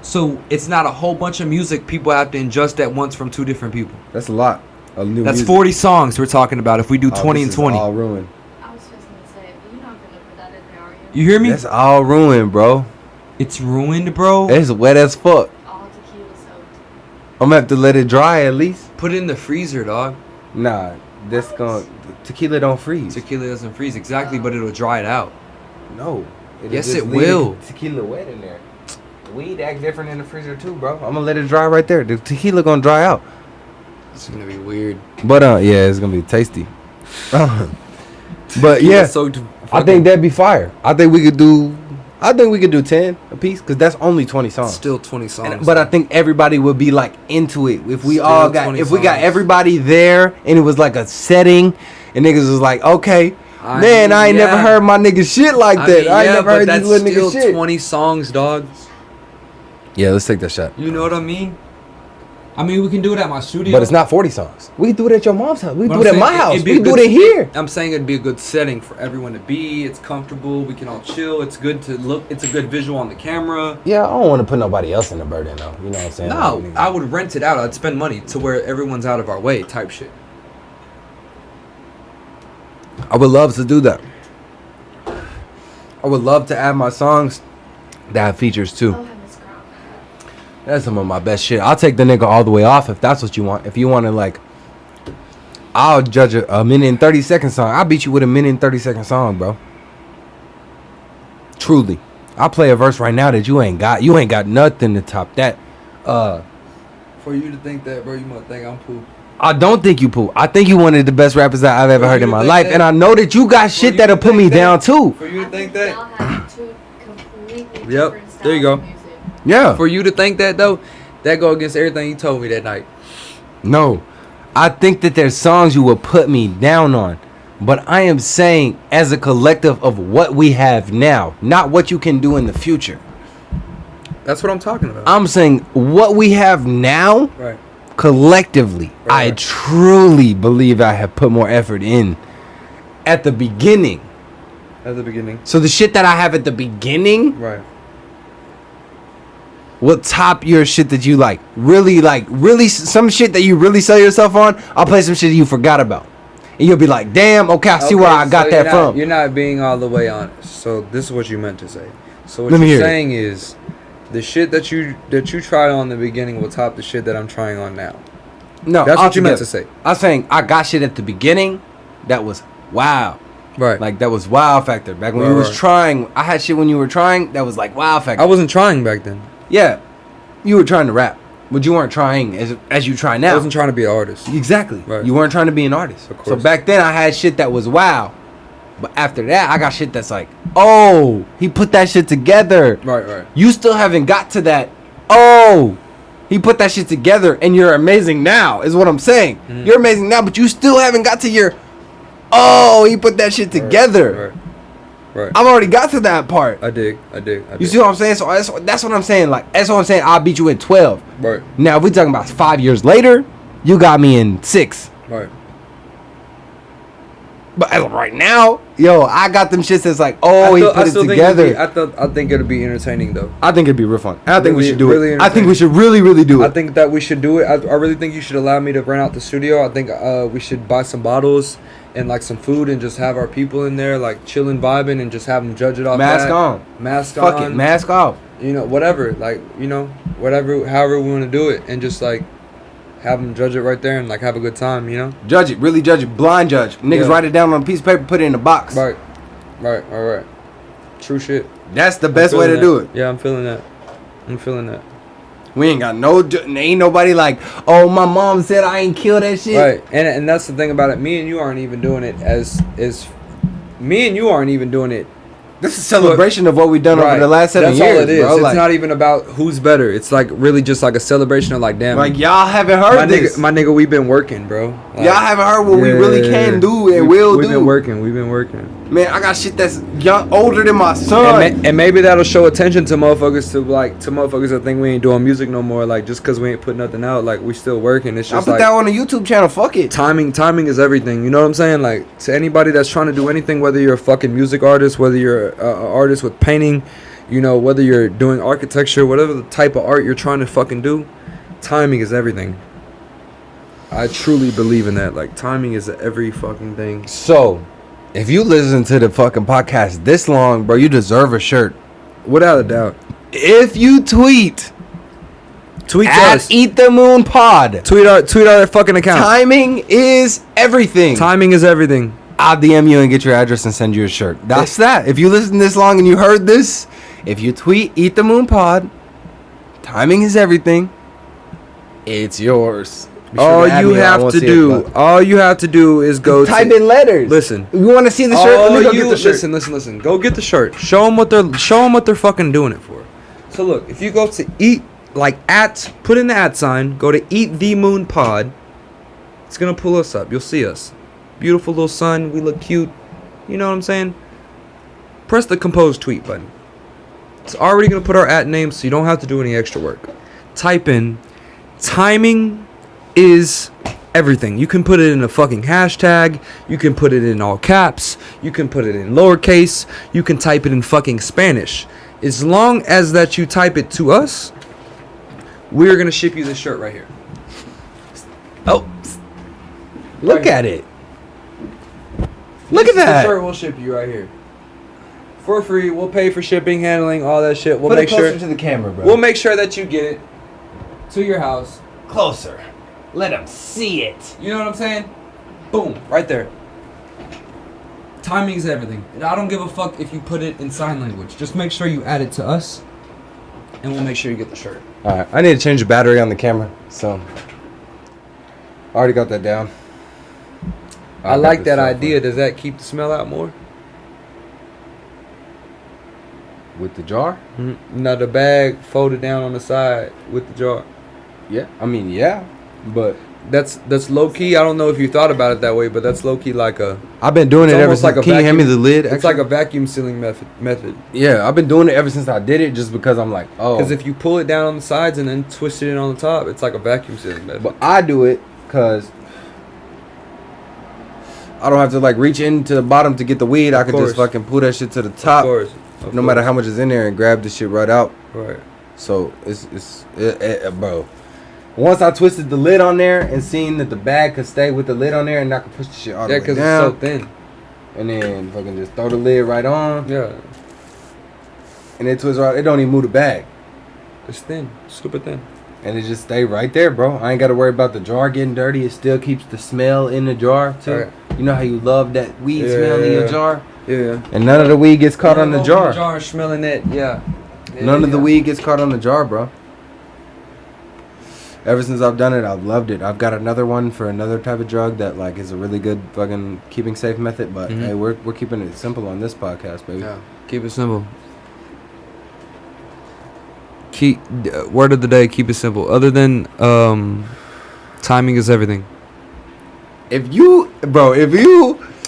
So it's not a whole bunch of music people have to ingest at once from 2 different people. That's a lot of new That's music. 40 songs we're talking about if we do 20 and 20. All ruined. I was just gonna say, but you're not gonna put that in there, are you? You hear me? That's all ruined, bro. It's ruined, bro. It's wet as fuck. All tequila soaked. I'm gonna have to let it dry at least. Put it in the freezer, dog. Nah, that's gonna tequila don't freeze. Tequila doesn't freeze exactly, but it'll dry it out. No. It'll Yes, just it leave will. the Tequila wet in there. Weed act different in the freezer too, bro. I'm gonna let it dry right there. The tequila gonna dry out. It's gonna be weird. But yeah, it's gonna be tasty. But yeah, I think that'd be fire. I think we could do 10 a piece because that's only 20 songs. Still 20 songs. But I think everybody would be like into it if we Still all got 20 we got songs. everybody there and it was like a setting and niggas was like, okay, I ain't never heard my nigga shit like that. I ain't never heard these little niggas shit. 20 songs, dog. Yeah, let's take that shot. You know what I mean? I mean, we can do it at my studio. But it's not 40 songs. We can do it at your mom's house. We can But do it I'm at my saying house. it'd be We can do good- it here. I'm saying it'd be a good setting for everyone to be. It's comfortable. We can all chill. It's good to look. It's a good visual on the camera. Yeah, I don't want to put nobody else in the burden though. You know what I'm saying? No, Like, I would rent it out. I'd spend money to where everyone's out of our way type shit. I would love to do that. I would love to add my songs that have features too. Oh, Miss Crown. That's some of my best shit. I'll take the nigga all the way off if that's what you want. If you want to like, I'll judge a minute and 30-second song. I'll beat you with a minute and 30-second song, bro. Truly. I'll play a verse right now that you ain't got. You ain't got nothing to top that. For you to think that, bro, you must think I'm poop. I don't think you poop. I think you one of the best rappers that I've ever heard in my life, and I know that you got shit that'll put me down too. For you to think Y'all that. have two completely Yep, different styles there you go. of music. Yeah. For you to think that though, that go against everything you told me that night. No, I think that there's songs you will put me down on, but I am saying as a collective of what we have now, not what you can do in the future. That's what I'm talking about. I'm saying what we have now, Right. collectively. I Right. truly believe I have put more effort in at the beginning. At the beginning. So the shit that I have at the beginning Right. will top your shit that you like. Really some shit that you really sell yourself on. I'll play some shit you forgot about. And you'll be like, damn, okay, I see where I got that from. You're not being all the way honest. So this is what you meant to say. So what Let me you're hear it. saying is the shit that you tried on in the beginning will top the shit that I'm trying on now. No, That's what you meant altogether. to say. I'm saying I got shit at the beginning that was wow. Right. Like that was wow factor. Back when Right, you was right. trying, I had shit when you were trying that was like wow factor. I wasn't trying back then. Yeah, you were trying to rap, but you weren't trying as you try now. I wasn't trying to be an artist. Exactly. Right. You weren't trying to be an artist. Of So course. back then I had shit that was wow. But after that, I got shit that's like, oh, he put that shit together. Right, right. You still haven't got to that. Oh, he put that shit together and you're amazing now, is what I'm saying. Mm-hmm. You're amazing now, but you still haven't got to your, oh, he put that shit together. Right. I've already got to that part. I dig. You see what I'm saying? So that's what I'm saying. Like, that's what I'm saying. I'll beat you in 12. Right. Now, if we talking about 5 years later, you got me in 6. Right. But as of right now, yo, I got them shits that's like, oh, he put it together. I think it'll be entertaining though. I think it'd be real fun. I think we Really- should do really it. I think we should really do it. I think that we should do it. I really think you should allow me to rent out the studio. I think we should buy some bottles and like some food and just have our people in there like chilling, vibing, and just have them judge it off. Mask that. on. Mask Fuck on. it. Mask off. You know, whatever. Like, you know, whatever, however we want to do it, and just like have them judge it right there and like have a good time. You know. Judge it. Really judge it. Blind judge. Niggas Yeah. write it down on a piece of paper, put it in a box. Right. True shit. That's the I'm best way feeling to do that. it. Yeah, I'm feeling that. We ain't got ain't nobody like, oh, my mom said I ain't kill that shit. Right, and that's the thing about it. Me and you aren't even doing it This is a celebration of what we've done over the last 7 years. That's all it is. Bro. It's Like, not even about who's better. It's like really just like a celebration of like, damn. like y'all haven't heard this. My nigga, we've been working, bro. Like, Y'all haven't heard what we really can do and will do. We've been working. Man, I got shit that's young, older than my son. And maybe that'll show attention to motherfuckers that think we ain't doing music no more. Like just cause we ain't put nothing out, like we still working. It's I'll just put like that on the YouTube channel. Fuck it. timing is everything. You know what I'm saying? Like to anybody that's trying to do anything, whether you're a fucking music artist, whether you're an artist with painting, you know, whether you're doing architecture, whatever the type of art you're trying to fucking do, timing is everything. I truly believe in that. Like timing is every fucking thing. So, if you listen to the fucking podcast this long, bro, you deserve a shirt. Without a doubt. If you tweet at us. Eat the Moon Pod, Tweet our that fucking account. timing is everything. Timing is everything. I'll DM you and get your address and send you a shirt. That's that. If you listen this long and you heard this, if you tweet Eat the Moon Pod, timing is everything. It's yours. Be sure All to add you me. I have won't to see it, do, but- all you have to do is go type to, in letters. Listen. You want to see the shirt? Let me go get the shirt. Listen. Go get the shirt. Show them what they're fucking doing it for. So look, if you go to put in the @ sign, go to Eat the Moon Pod. It's gonna pull us up. You'll see us. Beautiful little sun. We look cute. You know what I'm saying? Press the compose tweet button. It's already gonna put our @ name, so you don't have to do any extra work. Type in timing is everything. You can put it in a fucking hashtag. You can put it in all caps. You can put it in lowercase. You can type it in fucking Spanish. As long as that you type it to us, we're gonna ship you this shirt right here. Oh, look at it. Look This at is the that. shirt we'll ship you right here for free. We'll pay for shipping, handling, all that shit. We'll Put make it closer sure. to the camera, bro. We'll make sure that you get it to your house. closer. Let them see it. You know what I'm saying? Boom, right there. Timing is everything. And I don't give a fuck if you put it in sign language. Just make sure you add it to us. And we'll make sure you get the shirt. All right, I need to change the battery on the camera, so I already got that down. I like that idea. Does that keep the smell out more? With the jar? No, the bag folded down on the side with the jar. Yeah, I mean, yeah, but that's low key. I don't know if you thought about it that way, but that's low key like a. I've been doing it ever almost since. like a Can you hand me the lid? It's like a vacuum sealing method. Yeah, I've been doing it ever since I did it, just because I'm like, oh. Because if you pull it down on the sides and then twist it in on the top, it's like a vacuum sealing method. But I do it because I don't have to like reach into the bottom to get the weed. I can just fucking pull that shit to the top. Of course. No matter how much is in there, and grab the shit right out. Right. So bro. Once I twisted the lid on there and seen that the bag could stay with the lid on there, and I could push the shit all the way down. Yeah, because it's so thin. And then fucking just throw the lid right on. Yeah. And it twists right. It don't even move the bag. It's thin, super thin. And it just stay right there, bro. I ain't got to worry about the jar getting dirty. It still keeps the smell in the jar too. Right. You know how you love that weed smell in your jar. Yeah. And none of the weed gets caught on the jar. The jar smelling that. Yeah. None of the weed gets caught on the jar, bro. Ever since I've done it, I've loved it. I've got another one for another type of drug that like is a really good fucking keeping safe method. But hey, we're keeping it simple on this podcast, baby. Yeah. Keep it simple. Word of the day, keep it simple. Other than timing is everything. If you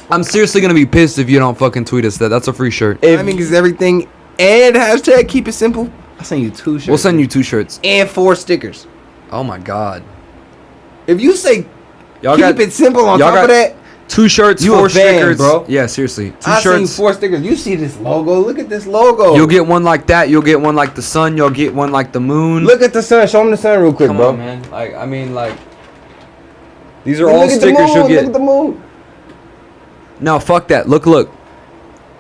I'm seriously gonna be pissed if you don't fucking tweet us that. That's a free shirt. Timing is everything and hashtag keep it simple. I'll send you 2 shirts. We'll send you 2 shirts. And 4 stickers. Oh my god. If you say y'all keep it simple on top of that, 2 shirts, you 4 a fan, stickers, bro. Yeah, seriously. 2 I shirts. seen 4 stickers. You see this logo? Look at this logo. You'll get one like that. You'll get one like the sun. You'll get one like the moon. Look at the sun. Show them the sun real quick, Come bro. on, man. Like, I mean, like, these are all stickers you'll get. Look at the moon. No, fuck that. Look.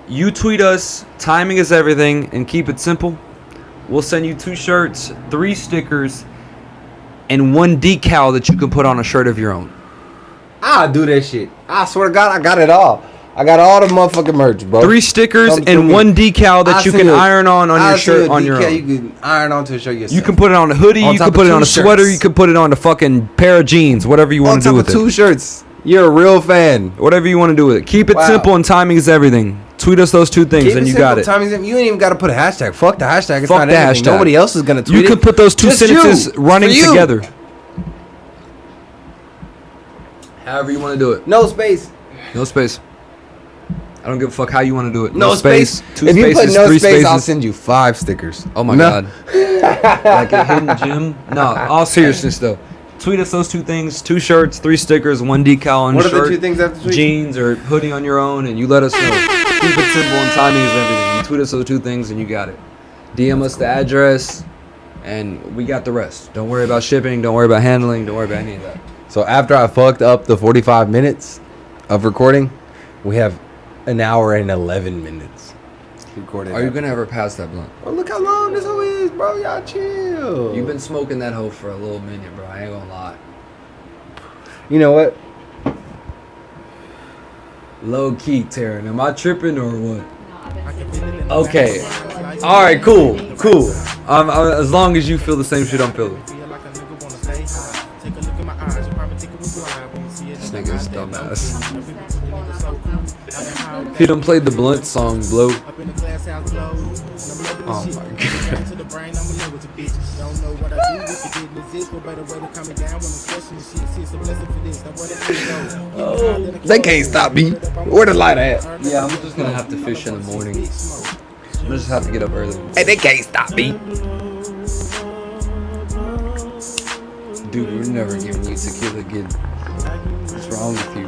You tweet us, timing is everything, and keep it simple. We'll send you 2 shirts, 3 stickers, and 1 decal that you can put on a shirt of your own. I'll do that shit. I swear to God, I got it all. I got all the motherfucking merch, bro. 3 stickers and 1 decal that you can iron on your shirt on your own. You can iron onto a shirt yourself. You can put it on a hoodie. You can put it on a sweater. You can put it on a fucking pair of jeans. Whatever you want to do with it. On top of 2 shirts. You're a real fan. Whatever you want to do with it. Keep it simple and timing is everything. Tweet us those 2 things and you got it. You ain't even got to put a hashtag. Fuck the hashtag. It's Fuck not the anything. hashtag. Nobody else is going to tweet it. You can put those 2 sentences running together. However you want to do it. No space. No space. I don't give a fuck how you want to do it. No space. 2 if spaces, you put no 3 space, spaces. I'll send you 5 stickers. Oh my god. Like a hidden gem? No, all seriousness though. Tweet us those 2 things, 2 shirts, 3 stickers, 1 decal on your shirt. What are the 2 things I have to tweet? Jeans or hoodie on your own, and you let us know. Keep it simple and timing is everything. You tweet us those 2 things and you got it. DM us the address and we got the rest. Don't worry about shipping, don't worry about handling, don't worry about any of that. So after I fucked up the 45 minutes of recording, we have an hour and 11 minutes recorded. Are you gonna ever pass that blunt? Oh, look how long this hoe is, bro. Y'all chill. You've been smoking that hoe for a little minute, bro. I ain't gonna lie. You know what? Low key, Taryn. Am I tripping or what? Okay. All right. Cool. As long as you feel the same shit I'm feeling. This nigga is dumbass. He done played the blunt song, blow. Oh my god. Oh, they can't stop me. Where the light at? Yeah, I'm just gonna have to fish in the morning. I'm gonna just have to get up early. Hey, they can't stop me. Dude, we're never giving you tequila again. What's wrong with you?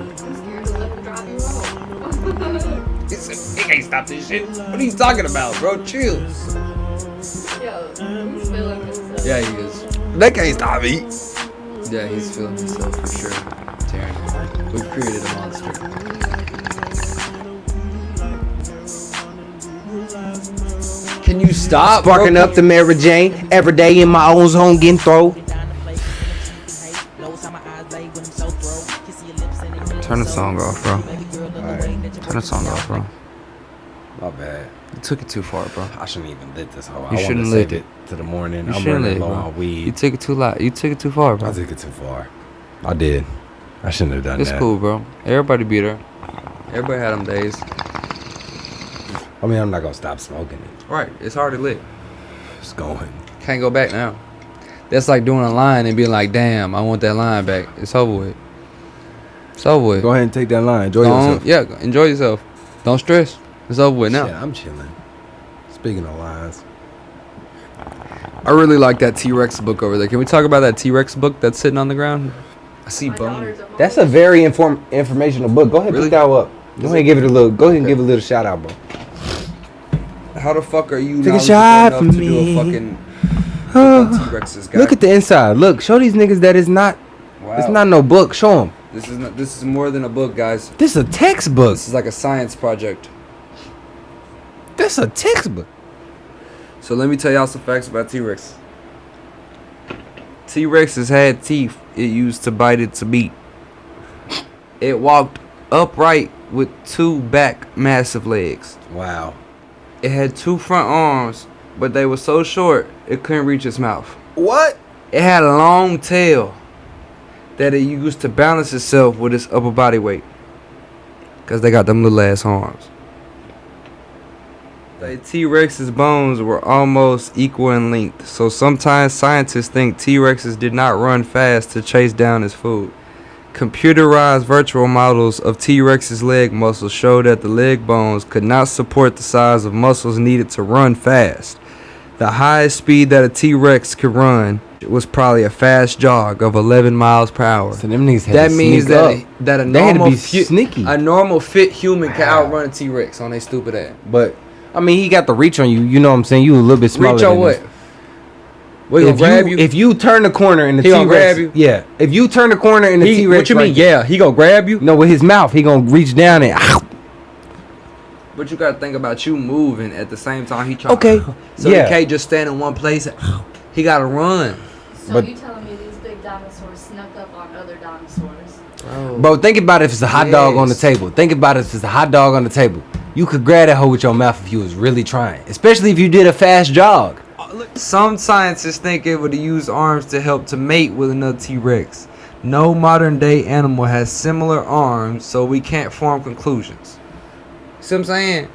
He can't stop this shit. What are you talking about, bro? Chill. Yo, he's feeling himself. Yeah, he is. They can't stop me. Yeah, he's feeling himself for sure. Taryn, we've created a monster. Can you stop? Sparking up the Mary Jane every day in my own zone, getting throw. Turn the song off, bro. Turn the song off, bro. My bad. You took it too far, bro. I shouldn't even lit this whole. You shouldn't lit it to the morning. You I'm shouldn't running lit, low bro. on weed. You took it too loud. You took it too far, bro. I took it too far. I did. I shouldn't have done It's that. cool, bro. Everybody be there. Everybody had them days. I mean, I'm not gonna stop smoking it. Right. It's already lit. It's going. Can't go back now. That's like doing a line and being like, damn, I want that line back. It's over with. It's over with. Go ahead and take that line. Enjoy yourself. Yeah, enjoy yourself. Don't stress. It's over with now. Shit, I'm chilling. Speaking of lines, I really like that T-Rex book over there. Can we talk about that T-Rex book that's sitting on the ground? I see My bone. daughter's a mom. that's a very informational book. Go ahead, Really? pick that up. Go ahead and give it a little. Go ahead and give it a little shout out, bro. How the fuck are you Take a knowledgeable shot enough for to do me. a fucking book on T-Rexes, guy? Look at the inside. Look, show these niggas that it's not. Wow. It's not no book. Show them. This is more than a book, guys. This is a textbook. This is like a science project. This is a textbook. So let me tell y'all some facts about T-Rex. T-Rexes had teeth it used to bite its meat. It walked upright with 2 back massive legs. Wow. It had 2 front arms, but they were so short it couldn't reach its mouth. What? It had a long tail that it used to balance itself with its upper body weight. Cause they got them little ass arms. The T-Rex's bones were almost equal in length, so sometimes scientists think T-Rexes did not run fast to chase down its food. Computerized virtual models of T-Rex's leg muscles show that the leg bones could not support the size of muscles needed to run fast. The highest speed that a T-Rex could run was probably a fast jog of 11 miles per hour. So them niggas had That to means sneak up. that a They had to normal be sneaky. a normal fit human can Wow. outrun a T-Rex on their stupid ass. But I mean, he got the reach on you. You know what I'm saying? You a little bit smaller. Reach on than what? this. What, he gonna grab you? If you turn the corner and the He T-Rex, gonna grab you? yeah. If you turn the corner and the T-Rex, what you mean? right Yeah, he gonna grab you? No, with his mouth, he gonna reach down and. But you gotta think about you moving at the same time he trying. Okay, So yeah. he can't just stand in one place. He gotta run. So But- you telling me these big dinosaurs snuck up on other dinosaurs? Bro, think about it if it's a hot dog on the Yes. table. Think about it if it's a hot dog on the table. You could grab that hoe with your mouth if you was really trying. Especially if you did a fast jog. Some scientists think it would use arms to help to mate with another T-Rex. No modern day animal has similar arms, so we can't form conclusions. See what I'm saying?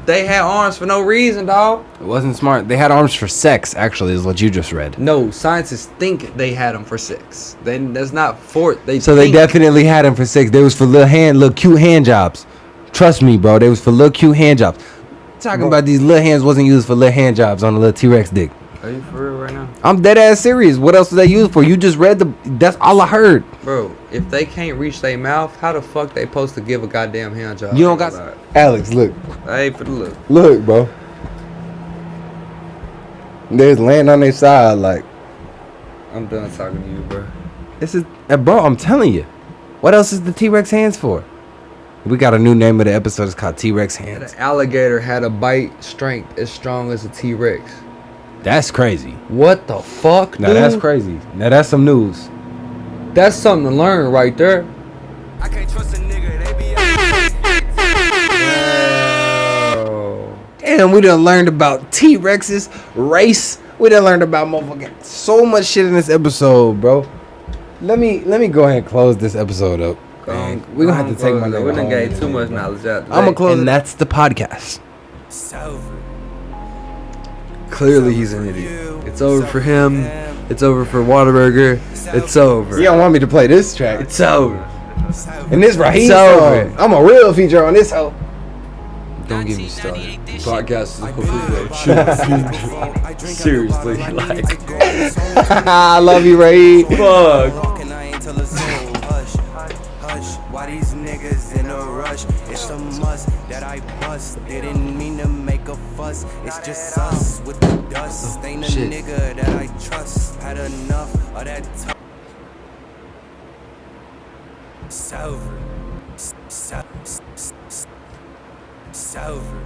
They had arms for no reason, dog. It wasn't smart. They had arms for sex, actually, is what you just read. No, scientists think they had them for sex. That's not for they. So they think. definitely had them for sex. They was for little cute hand jobs. Trust me, bro. They was for little cute hand jobs. Talking about these little hands wasn't used for little hand jobs on a little T-Rex dick. Are you for real right now, I'm dead ass serious. What else was they used for? You just read that's all I heard. bro? If they can't reach their mouth, how the fuck they supposed to give a goddamn hand job? You don't got Alex, look. Hey, for the look. Look, bro. They're laying on their side like I'm done talking to you, bro. this is bro, I'm telling you. What else is the T-Rex hands for? We got a new name of the episode. It's called T-Rex hands. An alligator had a bite strength as strong as a T-Rex. That's crazy. What the fuck, Now dude? that's crazy. Now that's some news. That's something to learn right there. I can't trust a nigga, they be Oh. Damn, we done learned about T-Rexes, race. We done learned about motherfucking so much shit in this episode, bro. Let me go ahead and close this episode up. Man, we gonna have to take my nigga We done home gave in a too minute, much bro. knowledge out. I'm gonna close, And and that's the podcast. clearly he's an idiot. It's over for him. It's over for Whataburger. It's over. You don't want me to play this track. It's over. And this Raheem It's over. song. I'm a real feature on this hoe. Don't get me started. Podcast is completely seriously like. I love you, Raheem. Fuck. Walking, I ain't tell a soul. Hush, hush. Why these niggas in a rush? It's a must that I bust. Didn't mean to make a fuss. It's just us with the dust. Ain't a Shit. nigga that I trust. Had enough of that tough. Silver. Silver.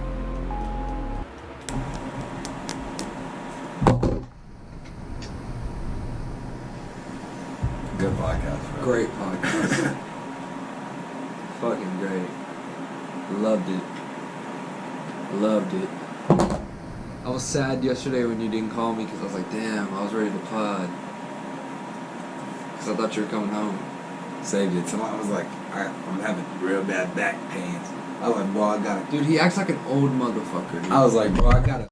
Good podcast, bro. Great podcast. Fucking great. Loved it. I loved it. I was sad yesterday when you didn't call me because I was like, damn, I was ready to pod. Because I thought you were coming home. Saved it. So I was like, I'm having real bad back pains. I was like, bro, I gotta. Dude, he acts like an old motherfucker, dude. I was like, bro, I gotta.